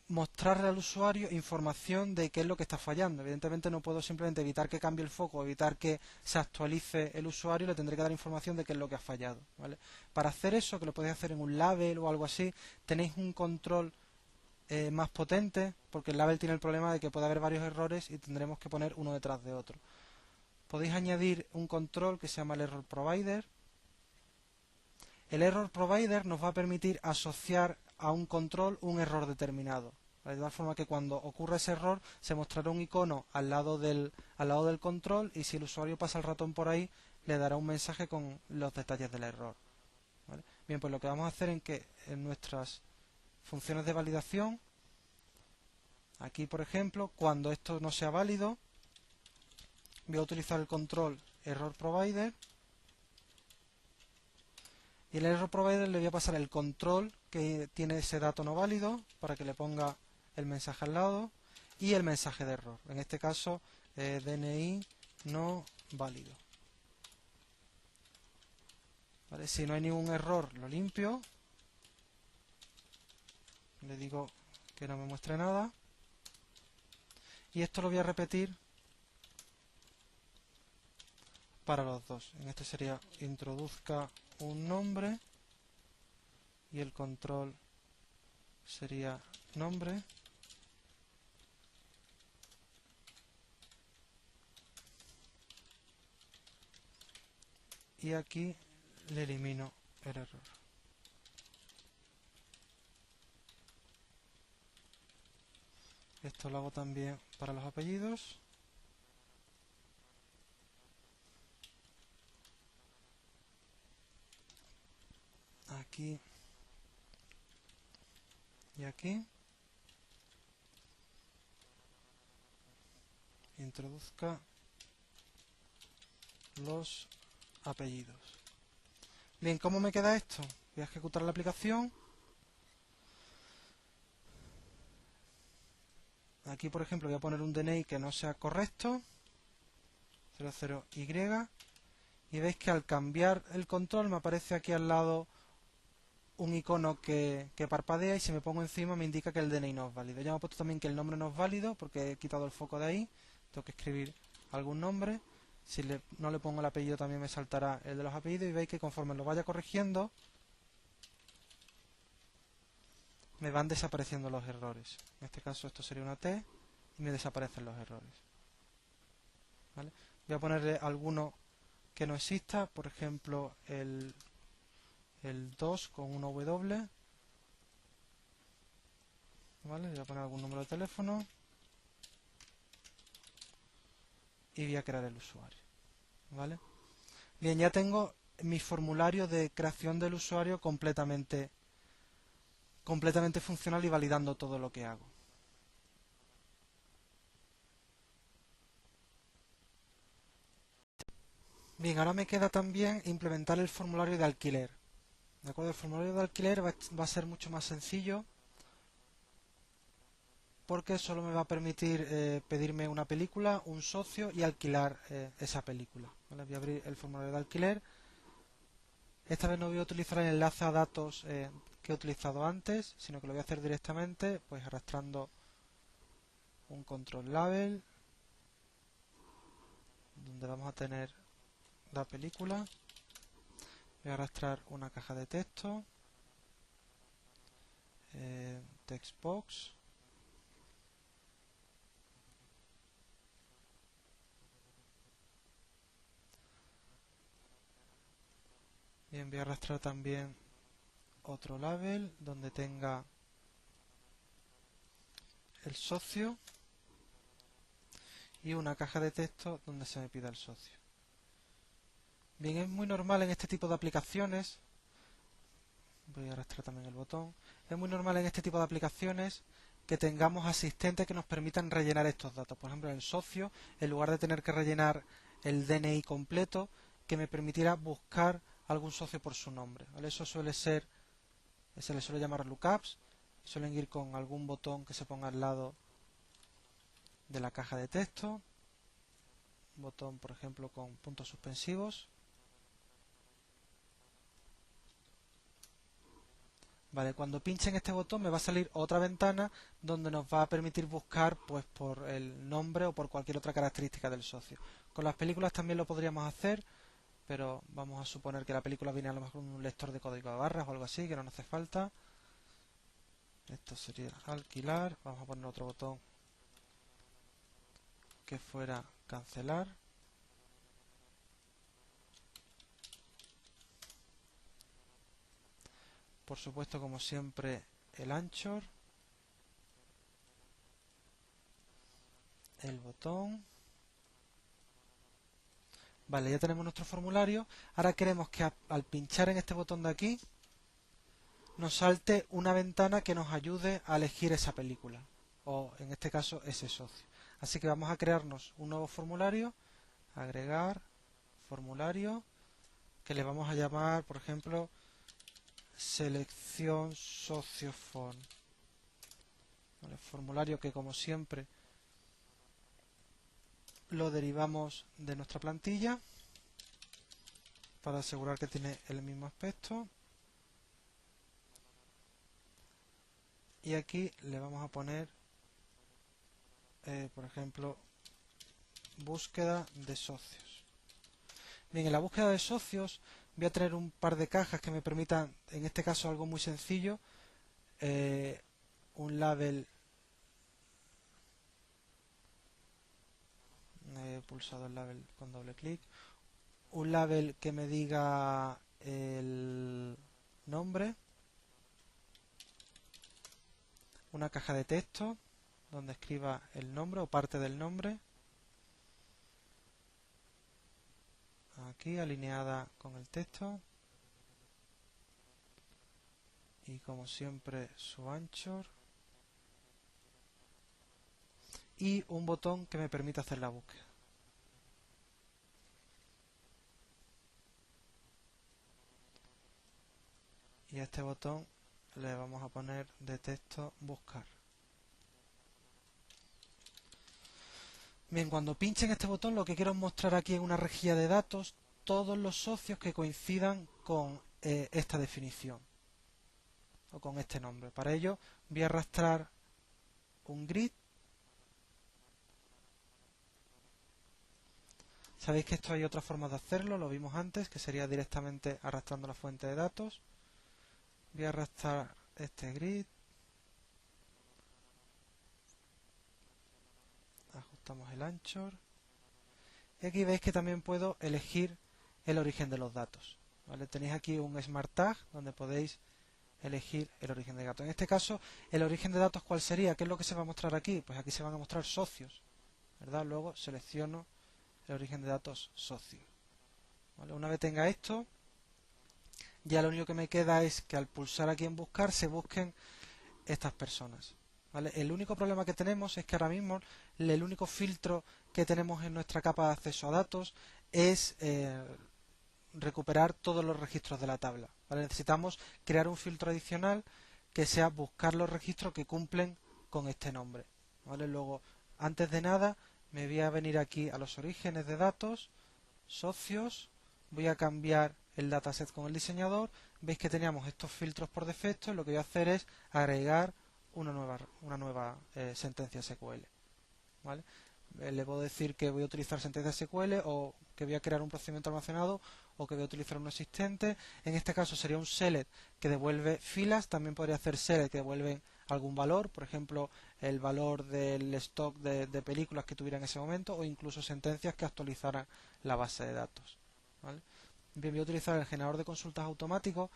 Speaker 1: mostrarle al usuario información de qué es lo que está fallando. Evidentemente no puedo simplemente evitar que cambie el foco, evitar que se actualice el usuario, le tendré que dar información de qué es lo que ha fallado. ¿Vale? Para hacer eso, que lo podéis hacer en un label o algo así, tenéis un control más potente, porque el label tiene el problema de que puede haber varios errores y tendremos que poner uno detrás de otro. Podéis añadir un control que se llama el Error Provider. El Error Provider nos va a permitir asociar a un control un error determinado. ¿Vale? De tal forma que cuando ocurra ese error se mostrará un icono al lado del control, y si el usuario pasa el ratón por ahí le dará un mensaje con los detalles del error. ¿Vale? Bien, pues lo que vamos a hacer es que en nuestras funciones de validación, aquí por ejemplo, cuando esto no sea válido, voy a utilizar el control Error Provider, y el Error Provider le voy a pasar el control que tiene ese dato no válido para que le ponga el mensaje al lado y el mensaje de error. En este caso, DNI no válido. ¿Vale? Si no hay ningún error, lo limpio. Le digo que no me muestre nada. Y esto lo voy a repetir para los dos. En este sería introduzca un nombre y el control sería nombre. Y aquí le elimino el error. Esto lo hago también para los apellidos. Aquí y aquí. Introduzca los apellidos. Bien, ¿cómo me queda esto? Voy a ejecutar la aplicación. Aquí, por ejemplo, voy a poner un DNI que no sea correcto, 00Y, y veis que al cambiar el control me aparece aquí al lado un icono que parpadea, y si me pongo encima me indica que el DNI no es válido. Ya me he puesto también que el nombre no es válido porque he quitado el foco de ahí. Tengo que escribir algún nombre. Si no le pongo el apellido también me saltará el de los apellidos, y veis que conforme lo vaya corrigiendo me van desapareciendo los errores. En este caso esto sería una T y me desaparecen los errores. ¿Vale? Voy a ponerle alguno que no exista, por ejemplo el 2 con una W. ¿Vale? Voy a poner algún número de teléfono y voy a crear el usuario. ¿Vale? Bien, ya tengo mi formulario de creación del usuario completamente funcional y validando todo lo que hago. Bien, ahora me queda también implementar el formulario de alquiler. ¿De acuerdo? El formulario de alquiler va a ser mucho más sencillo, porque solo me va a permitir pedirme una película, un socio y alquilar esa película. ¿Vale? Voy a abrir el formulario de alquiler. Esta vez no voy a utilizar el enlace a datos que he utilizado antes, sino que lo voy a hacer directamente, pues arrastrando un control label, donde vamos a tener la película. Voy a arrastrar una caja de texto, textbox, bien, voy a arrastrar también otro label donde tenga el socio y una caja de texto donde se me pida el socio. Bien, es muy normal en este tipo de aplicaciones, voy a arrastrar también el botón, es muy normal en este tipo de aplicaciones que tengamos asistentes que nos permitan rellenar estos datos. Por ejemplo, en el socio, en lugar de tener que rellenar el DNI completo, que me permitiera buscar algún socio por su nombre, ¿vale? Eso suele ser, se le suele llamar lookups, suelen ir con algún botón que se ponga al lado de la caja de texto, un botón por ejemplo con puntos suspensivos. Vale, cuando pinche en este botón me va a salir otra ventana donde nos va a permitir buscar pues por el nombre o por cualquier otra característica del socio. Con las películas también lo podríamos hacer, pero vamos a suponer que la película viene a lo mejor con un lector de código de barras o algo así, que no nos hace falta. Esto sería alquilar, vamos a poner otro botón que fuera cancelar. Por supuesto, como siempre, el anchor, el botón. Vale, ya tenemos nuestro formulario. Ahora queremos que al pinchar en este botón de aquí nos salte una ventana que nos ayude a elegir esa película, o en este caso ese socio. Así que vamos a crearnos un nuevo formulario, agregar formulario, que le vamos a llamar, por ejemplo, selección socio form. Vale, formulario que como siempre lo derivamos de nuestra plantilla para asegurar que tiene el mismo aspecto. Y aquí le vamos a poner, por ejemplo, búsqueda de socios. Bien, en la búsqueda de socios voy a tener un par de cajas que me permitan, en este caso algo muy sencillo, un label, he pulsado el label con doble clic, un label que me diga el nombre, una caja de texto donde escriba el nombre o parte del nombre, aquí alineada con el texto, y como siempre su anchor, y un botón que me permita hacer la búsqueda. Y a este botón le vamos a poner de texto buscar. Bien, cuando pinche en este botón lo que quiero es mostrar aquí en una rejilla de datos todos los socios que coincidan con esta definición o con este nombre. Para ello voy a arrastrar un grid. Sabéis que esto hay otra forma de hacerlo, lo vimos antes, que sería directamente arrastrando la fuente de datos. Voy a arrastrar este grid. Ajustamos el anchor. Y aquí veis que también puedo elegir el origen de los datos. ¿Vale? Tenéis aquí un Smart Tag donde podéis elegir el origen de datos. En este caso, el origen de datos, ¿cuál sería? ¿Qué es lo que se va a mostrar aquí? Pues aquí se van a mostrar socios, ¿verdad? Luego selecciono el origen de datos socios. ¿Vale? Una vez tenga esto, ya lo único que me queda es que al pulsar aquí en buscar se busquen estas personas. ¿Vale? El único problema que tenemos es que ahora mismo el único filtro que tenemos en nuestra capa de acceso a datos es recuperar todos los registros de la tabla. ¿Vale? Necesitamos crear un filtro adicional que sea buscar los registros que cumplen con este nombre. ¿Vale? Luego, antes de nada, me voy a venir aquí a los orígenes de datos, socios, voy a cambiar el dataset con el diseñador, veis que teníamos estos filtros por defecto, y lo que voy a hacer es agregar una nueva sentencia SQL. ¿Vale? Le puedo decir que voy a utilizar sentencia SQL, o que voy a crear un procedimiento almacenado, o que voy a utilizar uno existente. En este caso sería un select que devuelve filas. También podría hacer select que devuelve algún valor, por ejemplo el valor del stock de películas que tuviera en ese momento, o incluso sentencias que actualizaran la base de datos. ¿Vale? Bien, voy a utilizar el generador de consultas automático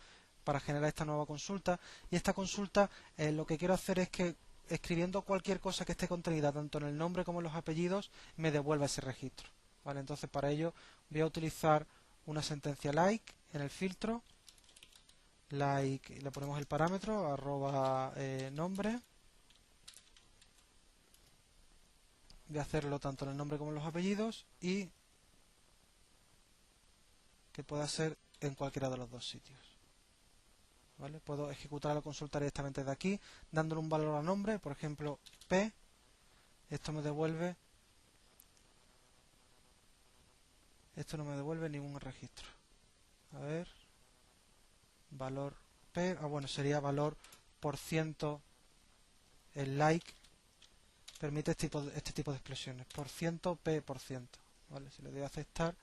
Speaker 1: para generar esta nueva consulta, y esta consulta lo que quiero hacer es que escribiendo cualquier cosa que esté contenida tanto en el nombre como en los apellidos me devuelva ese registro. ¿Vale? Entonces para ello voy a utilizar una sentencia like en el filtro, like, le ponemos el parámetro arroba nombre. Voy a hacerlo tanto en el nombre como en los apellidos, y que pueda ser en cualquiera de los dos sitios. ¿Vale? Puedo ejecutar la consulta directamente de aquí, dándole un valor al nombre, por ejemplo P. Esto no me devuelve ningún registro. A ver, valor P, bueno, sería valor por ciento. El like permite este tipo de expresiones, por ciento P por ciento. ¿Vale? Si le doy a aceptar,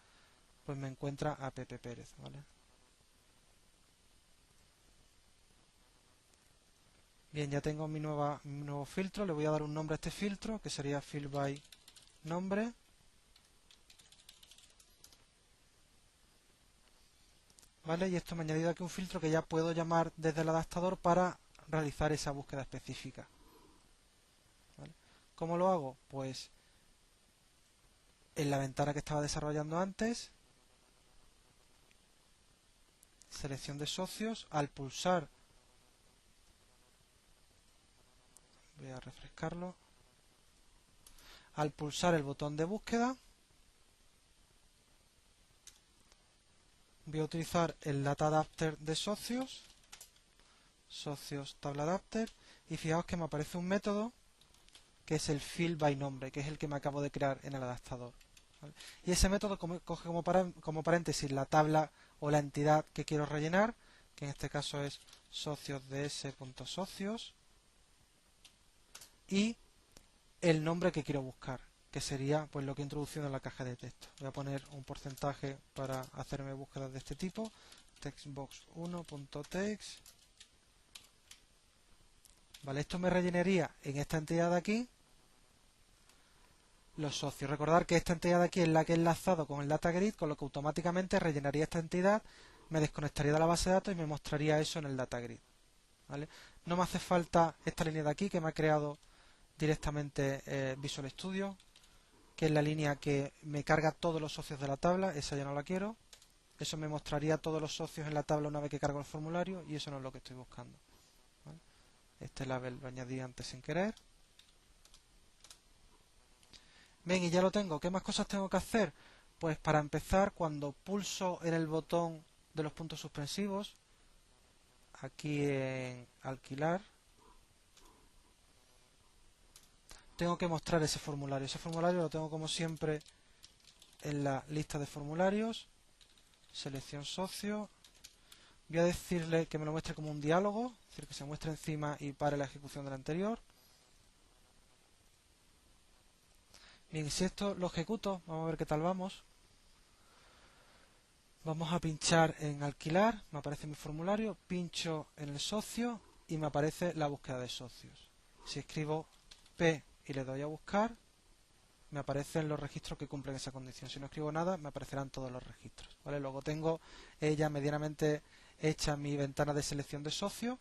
Speaker 1: pues me encuentra a Pepe Pérez. ¿Vale? Bien, ya tengo mi nuevo filtro. Le voy a dar un nombre a este filtro, que sería fill by nombre. ¿Vale? Y esto me ha añadido aquí un filtro que ya puedo llamar desde el adaptador para realizar esa búsqueda específica. ¿Vale? ¿Cómo lo hago? Pues en la ventana que estaba desarrollando antes, selección de socios, al pulsar, voy a refrescarlo, al pulsar el botón de búsqueda, voy a utilizar el data adapter de socios, socios tabla adapter, y fijaos que me aparece un método que es el fill by nombre, que es el que me acabo de crear en el adaptador. ¿Vale? Y ese método coge como paréntesis la tabla o la entidad que quiero rellenar, que en este caso es sociosds.socios, y el nombre que quiero buscar, que sería pues lo que he introducido en la caja de texto. Voy a poner un porcentaje para hacerme búsquedas de este tipo, textbox1.text. Vale, esto me rellenaría en esta entidad de aquí los socios. Recordar que esta entidad de aquí es la que he enlazado con el data grid, con lo que automáticamente rellenaría esta entidad, me desconectaría de la base de datos y me mostraría eso en el data grid. ¿Vale? No me hace falta esta línea de aquí que me ha creado directamente Visual Studio, que es la línea que me carga todos los socios de la tabla. Esa ya no la quiero. Eso me mostraría todos los socios en la tabla una vez que cargo el formulario, y eso no es lo que estoy buscando. ¿Vale? Este label lo añadí antes sin querer. Bien, y ya lo tengo. ¿Qué más cosas tengo que hacer? Pues para empezar, cuando pulso en el botón de los puntos suspensivos, aquí en alquilar, tengo que mostrar ese formulario. Ese formulario lo tengo como siempre en la lista de formularios, selección socio. Voy a decirle que me lo muestre como un diálogo, es decir, que se muestre encima y pare la ejecución del anterior. Bien, si esto lo ejecuto, vamos a ver qué tal vamos. Vamos a pinchar en alquilar, me aparece mi formulario, pincho en el socio y me aparece la búsqueda de socios. Si escribo P y le doy a buscar, me aparecen los registros que cumplen esa condición. Si no escribo nada, me aparecerán todos los registros. ¿Vale? Luego tengo ya medianamente hecha mi ventana de selección de socio.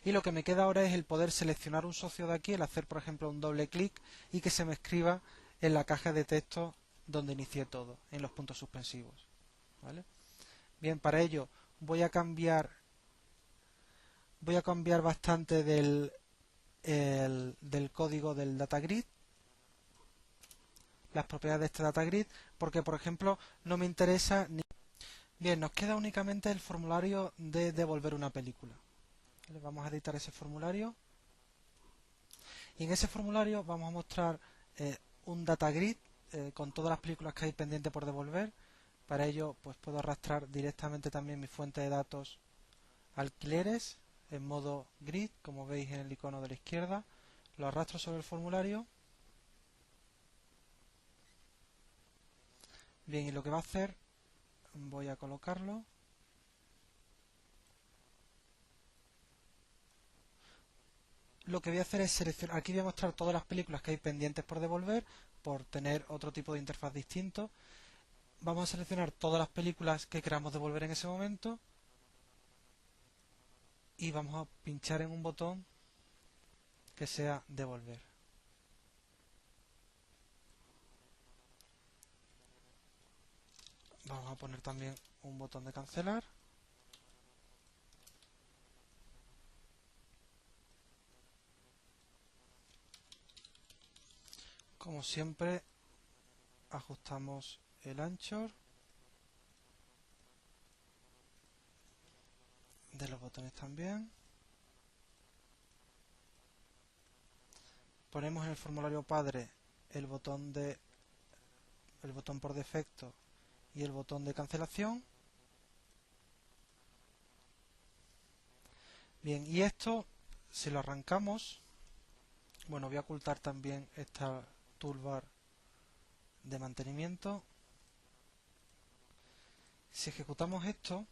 Speaker 1: Y lo que me queda ahora es el poder seleccionar un socio de aquí, el hacer por ejemplo un doble clic y que se me escriba en la caja de texto donde inicié todo, en los puntos suspensivos. ¿Vale? Bien, para ello voy a cambiar bastante del código del data grid, las propiedades de este data grid, porque por ejemplo no me interesa ni... Bien, nos queda únicamente el formulario de devolver una película. ¿Vale? Vamos a editar ese formulario y en ese formulario vamos a mostrar un data grid con todas las películas que hay pendientes por devolver. Para ello pues puedo arrastrar directamente también mi fuente de datos alquileres en modo grid, como veis en el icono de la izquierda. Lo arrastro sobre el formulario. Bien, y lo que va a hacer, voy a colocarlo. Lo que voy a hacer es seleccionar, aquí voy a mostrar todas las películas que hay pendientes por devolver, por tener otro tipo de interfaz distinto. Vamos a seleccionar todas las películas que queramos devolver en ese momento y vamos a pinchar en un botón que sea devolver. Vamos a poner también un botón de cancelar. Como siempre, ajustamos el ancho de los botones también. Ponemos en el formulario padre el botón por defecto y el botón de cancelación. Bien, y esto, si lo arrancamos, bueno, voy a ocultar también esta toolbar de mantenimiento. Si ejecutamos esto,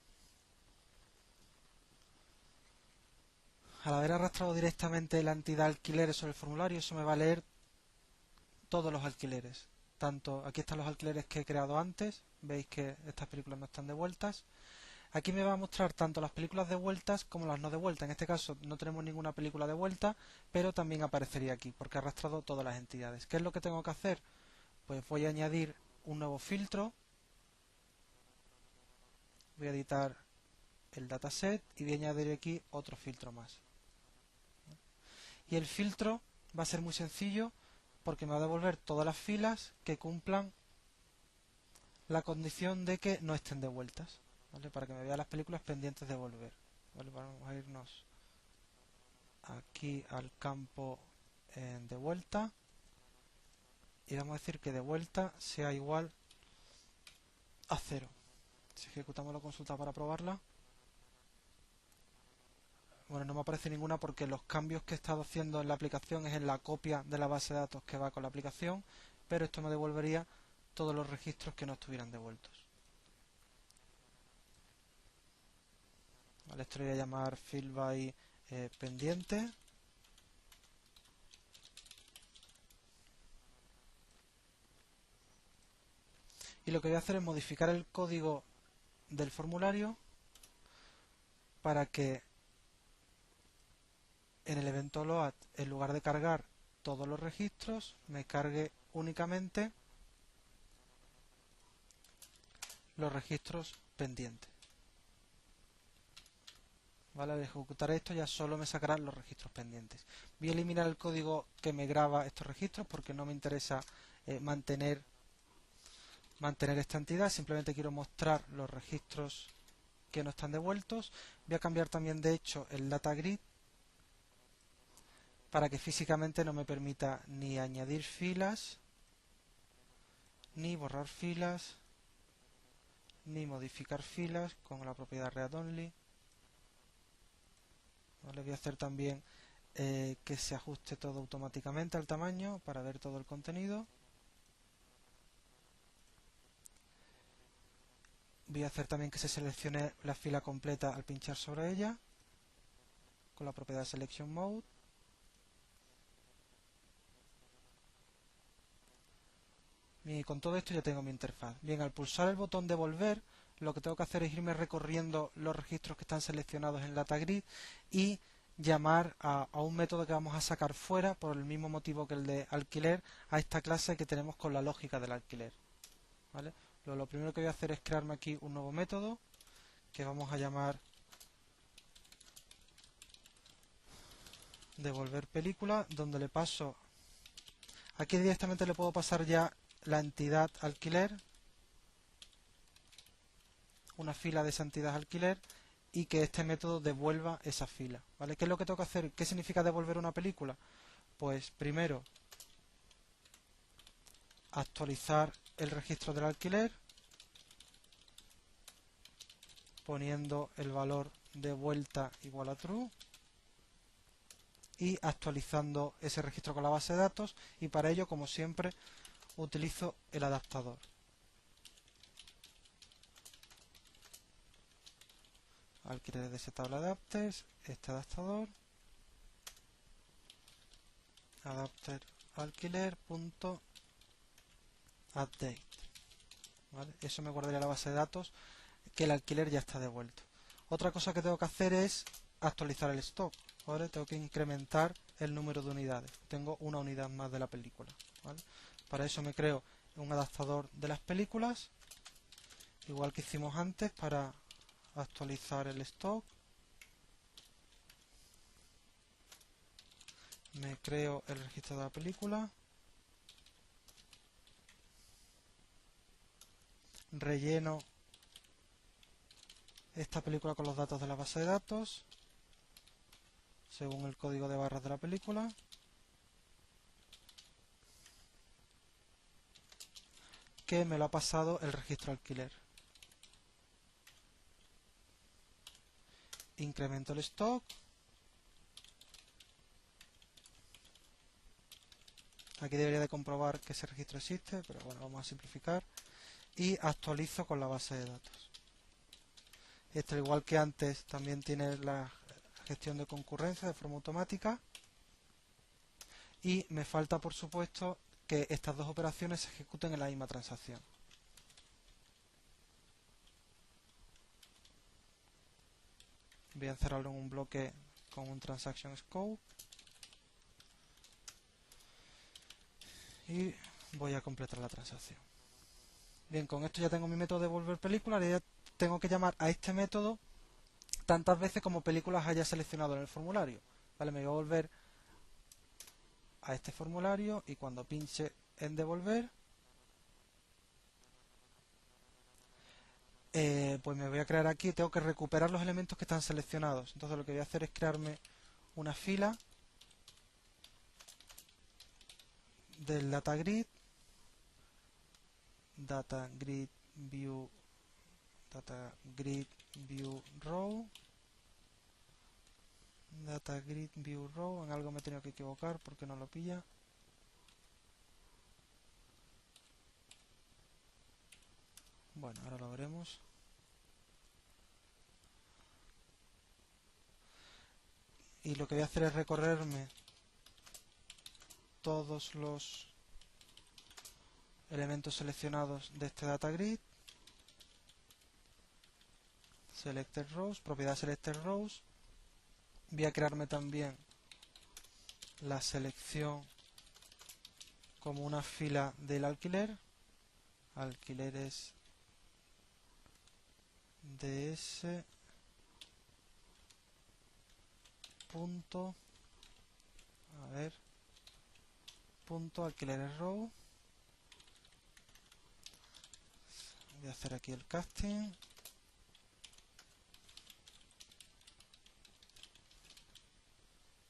Speaker 1: al haber arrastrado directamente la entidad alquileres sobre el formulario, eso me va a leer todos los alquileres. Tanto, aquí están los alquileres que he creado antes, veis que estas películas no están devueltas. Aquí me va a mostrar tanto las películas devueltas como las no devueltas. En este caso no tenemos ninguna película devuelta, pero también aparecería aquí, porque ha arrastrado todas las entidades. ¿Qué es lo que tengo que hacer? Pues voy a añadir un nuevo filtro. Voy a editar el dataset y voy a añadir aquí otro filtro más. Y el filtro va a ser muy sencillo porque me va a devolver todas las filas que cumplan la condición de que no estén devueltas, ¿vale? Para que me vea las películas pendientes de devolver, ¿vale? Vamos a irnos aquí al campo de vuelta y vamos a decir que de vuelta sea igual a 0. Si ejecutamos la consulta para probarla, bueno, no me aparece ninguna porque los cambios que he estado haciendo en la aplicación es en la copia de la base de datos que va con la aplicación, pero esto me devolvería todos los registros que no estuvieran devueltos. Vale, esto lo voy a llamar field by pendiente. Y lo que voy a hacer es modificar el código del formulario para que en el evento load, en lugar de cargar todos los registros, me cargue únicamente los registros pendientes. ¿Vale? Al ejecutar esto ya solo me sacará los registros pendientes. Voy a eliminar el código que me graba estos registros porque no me interesa mantener esta entidad, simplemente quiero mostrar los registros que no están devueltos. Voy a cambiar también de hecho el data grid para que físicamente no me permita ni añadir filas, ni borrar filas, ni modificar filas con la propiedad readOnly. ¿Vale? Voy a hacer también que se ajuste todo automáticamente al tamaño para ver todo el contenido. Voy a hacer también que se seleccione la fila completa al pinchar sobre ella con la propiedad Selection Mode. Y con todo esto ya tengo mi interfaz. Bien, al pulsar el botón de volver, lo que tengo que hacer es irme recorriendo los registros que están seleccionados en DataGrid y llamar a un método que vamos a sacar fuera, por el mismo motivo que el de alquiler, a esta clase que tenemos con la lógica del alquiler. ¿Vale? Lo primero que voy a hacer es crearme aquí un nuevo método que vamos a llamar devolver película, donde le paso, aquí directamente le puedo pasar ya la entidad alquiler, una fila de esa entidad alquiler, y que este método devuelva esa fila. ¿Vale? ¿Qué es lo que tengo que hacer? ¿Qué significa devolver una película? Pues primero actualizar el registro del alquiler, poniendo el valor de vuelta igual a true y actualizando ese registro con la base de datos, y para ello, como siempre, utilizo el adaptador. Alquileres de ese tabla adapters, este adaptador, adapter alquiler.update. ¿Vale? Eso me guardaría la base de datos que el alquiler ya está devuelto. Otra cosa que tengo que hacer es actualizar el stock. ¿Vale? Tengo que incrementar el número de unidades. Tengo una unidad más de la película. ¿Vale? Para eso me creo un adaptador de las películas, igual que hicimos antes para actualizar el stock. Me creo el registro de la película, relleno esta película con los datos de la base de datos según el código de barras de la película, que me lo ha pasado el registro alquiler. Incremento el stock. Aquí debería de comprobar que ese registro existe, pero bueno, vamos a simplificar. Y actualizo con la base de datos. Este, al igual que antes, también tiene la gestión de concurrencia de forma automática. Y me falta, por supuesto, que estas dos operaciones se ejecuten en la misma transacción. Voy a encerrarlo en un bloque con un transaction scope. Y voy a completar la transacción. Bien, con esto ya tengo mi método de devolver películas. Ya tengo que llamar a este método tantas veces como películas haya seleccionado en el formulario. Vale, me voy a volver a este formulario y cuando pinche en devolver, pues me voy a crear aquí. Tengo que recuperar los elementos que están seleccionados. Entonces lo que voy a hacer es crearme una fila del data grid view row, data grid view row. En algo me he tenido que equivocar porque no lo pilla. Bueno, ahora lo veremos. Y lo que voy a hacer es recorrerme todos los elementos seleccionados de este data grid. Selected rows, propiedad selected rows. Voy a crearme también la selección como una fila del alquiler. Alquileres ds punto, a ver, punto alquileres row. Voy a hacer aquí el casting.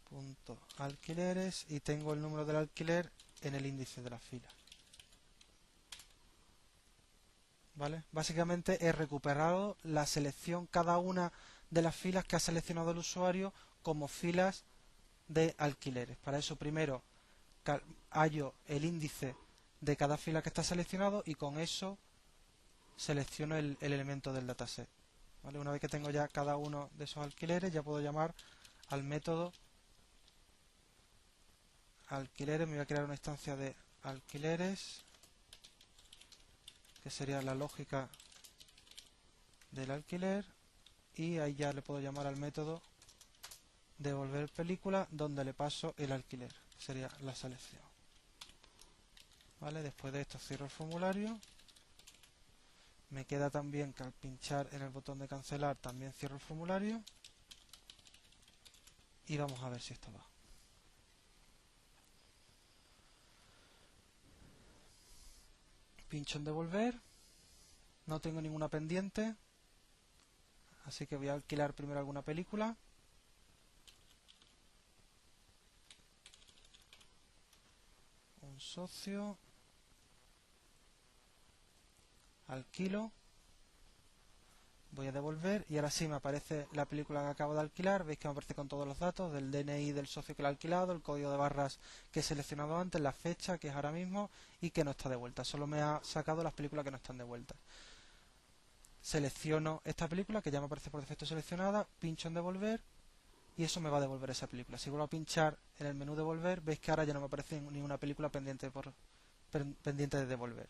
Speaker 1: Punto alquileres y tengo el número del alquiler en el índice de la fila. ¿Vale? Básicamente he recuperado la selección, cada una de las filas que ha seleccionado el usuario como filas de alquileres. Para eso primero hallo el índice de cada fila que está seleccionado y con eso selecciono el elemento del dataset. ¿Vale? Una vez que tengo ya cada uno de esos alquileres, ya puedo llamar al método alquileres. Me voy a crear una instancia de alquileres, que sería la lógica del alquiler, y ahí ya le puedo llamar al método devolver película, donde le paso el alquiler, que sería la selección. ¿Vale? Después de esto cierro el formulario. Me queda también que al pinchar en el botón de cancelar también cierro el formulario y vamos a ver si esto va. Pincho en devolver, no tengo ninguna pendiente, así que voy a alquilar primero alguna película. Un socio, alquilo, voy devolver y ahora sí me aparece la película que acabo de alquilar. Veis que me aparece con todos los datos del DNI del socio que lo ha alquilado, el código de barras que he seleccionado antes, la fecha que es ahora mismo y que no está de vuelta. Solo me ha sacado las películas que no están de vuelta. Selecciono esta película que ya me aparece por defecto seleccionada, pincho en devolver y eso me va a devolver esa película. Si vuelvo a pinchar en el menú devolver, veis que ahora ya no me aparece ninguna película pendiente de devolver,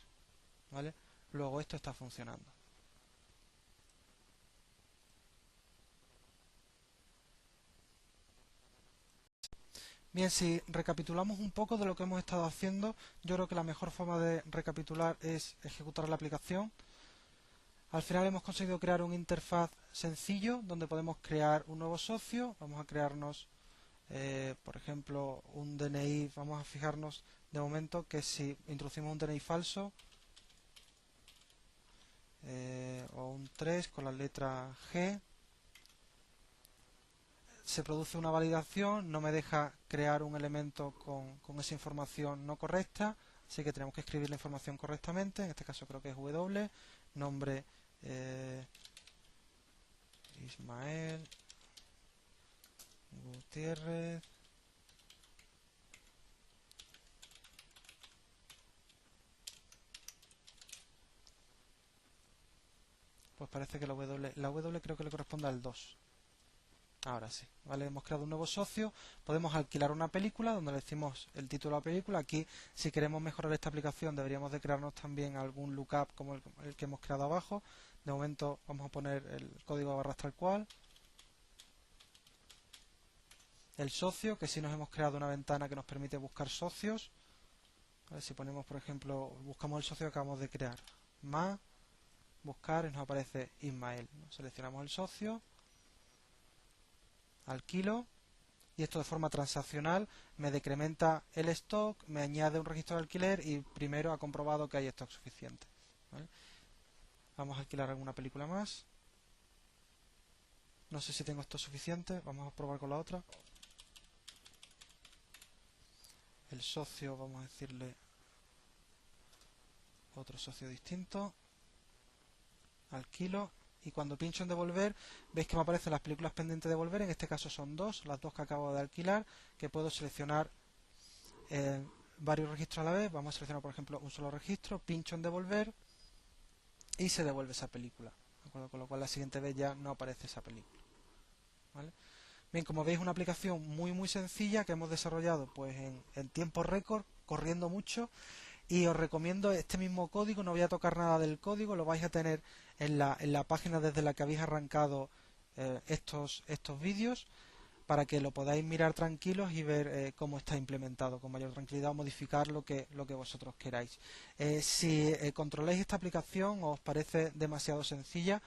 Speaker 1: ¿vale? Luego esto está funcionando. Bien, si recapitulamos un poco de lo que hemos estado haciendo, yo creo que la mejor forma de recapitular es ejecutar la aplicación. Al final hemos conseguido crear un interfaz sencillo donde podemos crear un nuevo socio. Vamos a crearnos, por ejemplo, un DNI. Vamos a fijarnos de momento que si introducimos un DNI falso o un 3 con la letra G, se produce una validación, no me deja crear un elemento con esa información no correcta, así que tenemos que escribir la información correctamente. En este caso creo que es W, nombre Ismael Gutiérrez, pues parece que la W creo que le corresponde al 2. Ahora sí, ¿vale? Hemos creado un nuevo socio, podemos alquilar una película donde le decimos el título de la película. Aquí, si queremos mejorar esta aplicación, deberíamos de crearnos también algún lookup como el que hemos creado abajo. De momento vamos a poner el código de barras tal cual. El socio, que sí nos hemos creado una ventana que nos permite buscar socios. A ver si ponemos, por ejemplo, buscamos el socio que acabamos de crear. Más, buscar, y nos aparece Ismael. Seleccionamos el socio, alquilo, y esto de forma transaccional me decrementa el stock, me añade un registro de alquiler y primero ha comprobado que hay stock suficiente, ¿vale? Vamos a alquilar alguna película más. No sé si tengo stock suficiente, vamos a probar con la otra. El socio, vamos a decirle otro socio distinto. Alquilo. Y cuando pincho en devolver, veis que me aparecen las películas pendientes de devolver. En este caso son dos, las dos que acabo de alquilar, que puedo seleccionar varios registros a la vez. Vamos a seleccionar, por ejemplo, un solo registro, pincho en devolver y se devuelve esa película, ¿de acuerdo? Con lo cual la siguiente vez ya no aparece esa película, ¿vale? Bien, como veis, una aplicación muy sencilla que hemos desarrollado pues en tiempo récord, corriendo mucho. Y os recomiendo este mismo código, no voy a tocar nada del código, lo vais a tener en la página desde la que habéis arrancado estos vídeos, para que lo podáis mirar tranquilos y ver cómo está implementado con mayor tranquilidad, o modificar lo que vosotros queráis. Si controláis esta aplicación o os parece demasiado sencilla,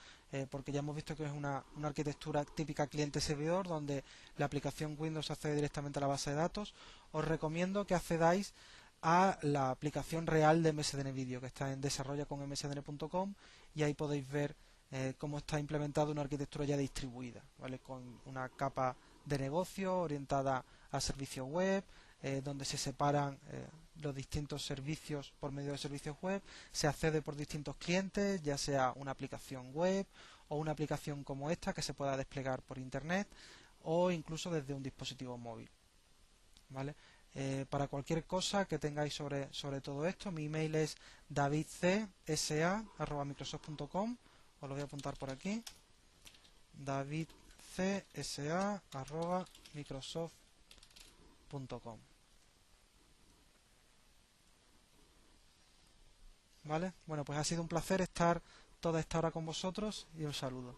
Speaker 1: porque ya hemos visto que es una arquitectura típica cliente-servidor, donde la aplicación Windows accede directamente a la base de datos, os recomiendo que accedáis a la aplicación real de MSDN Video, que está en desarrollaconmsdn.com, y ahí podéis ver cómo está implementada una arquitectura ya distribuida, ¿vale? Con una capa de negocio orientada a servicios web, donde se separan los distintos servicios por medio de servicios web, se accede por distintos clientes, ya sea una aplicación web o una aplicación como esta que se pueda desplegar por internet o incluso desde un dispositivo móvil, ¿vale? Para cualquier cosa que tengáis sobre todo esto, mi email es davidcsa@microsoft.com. Os lo voy a apuntar por aquí. davidcsa@microsoft.com. ¿Vale? Bueno, pues ha sido un placer estar toda esta hora con vosotros y un saludo.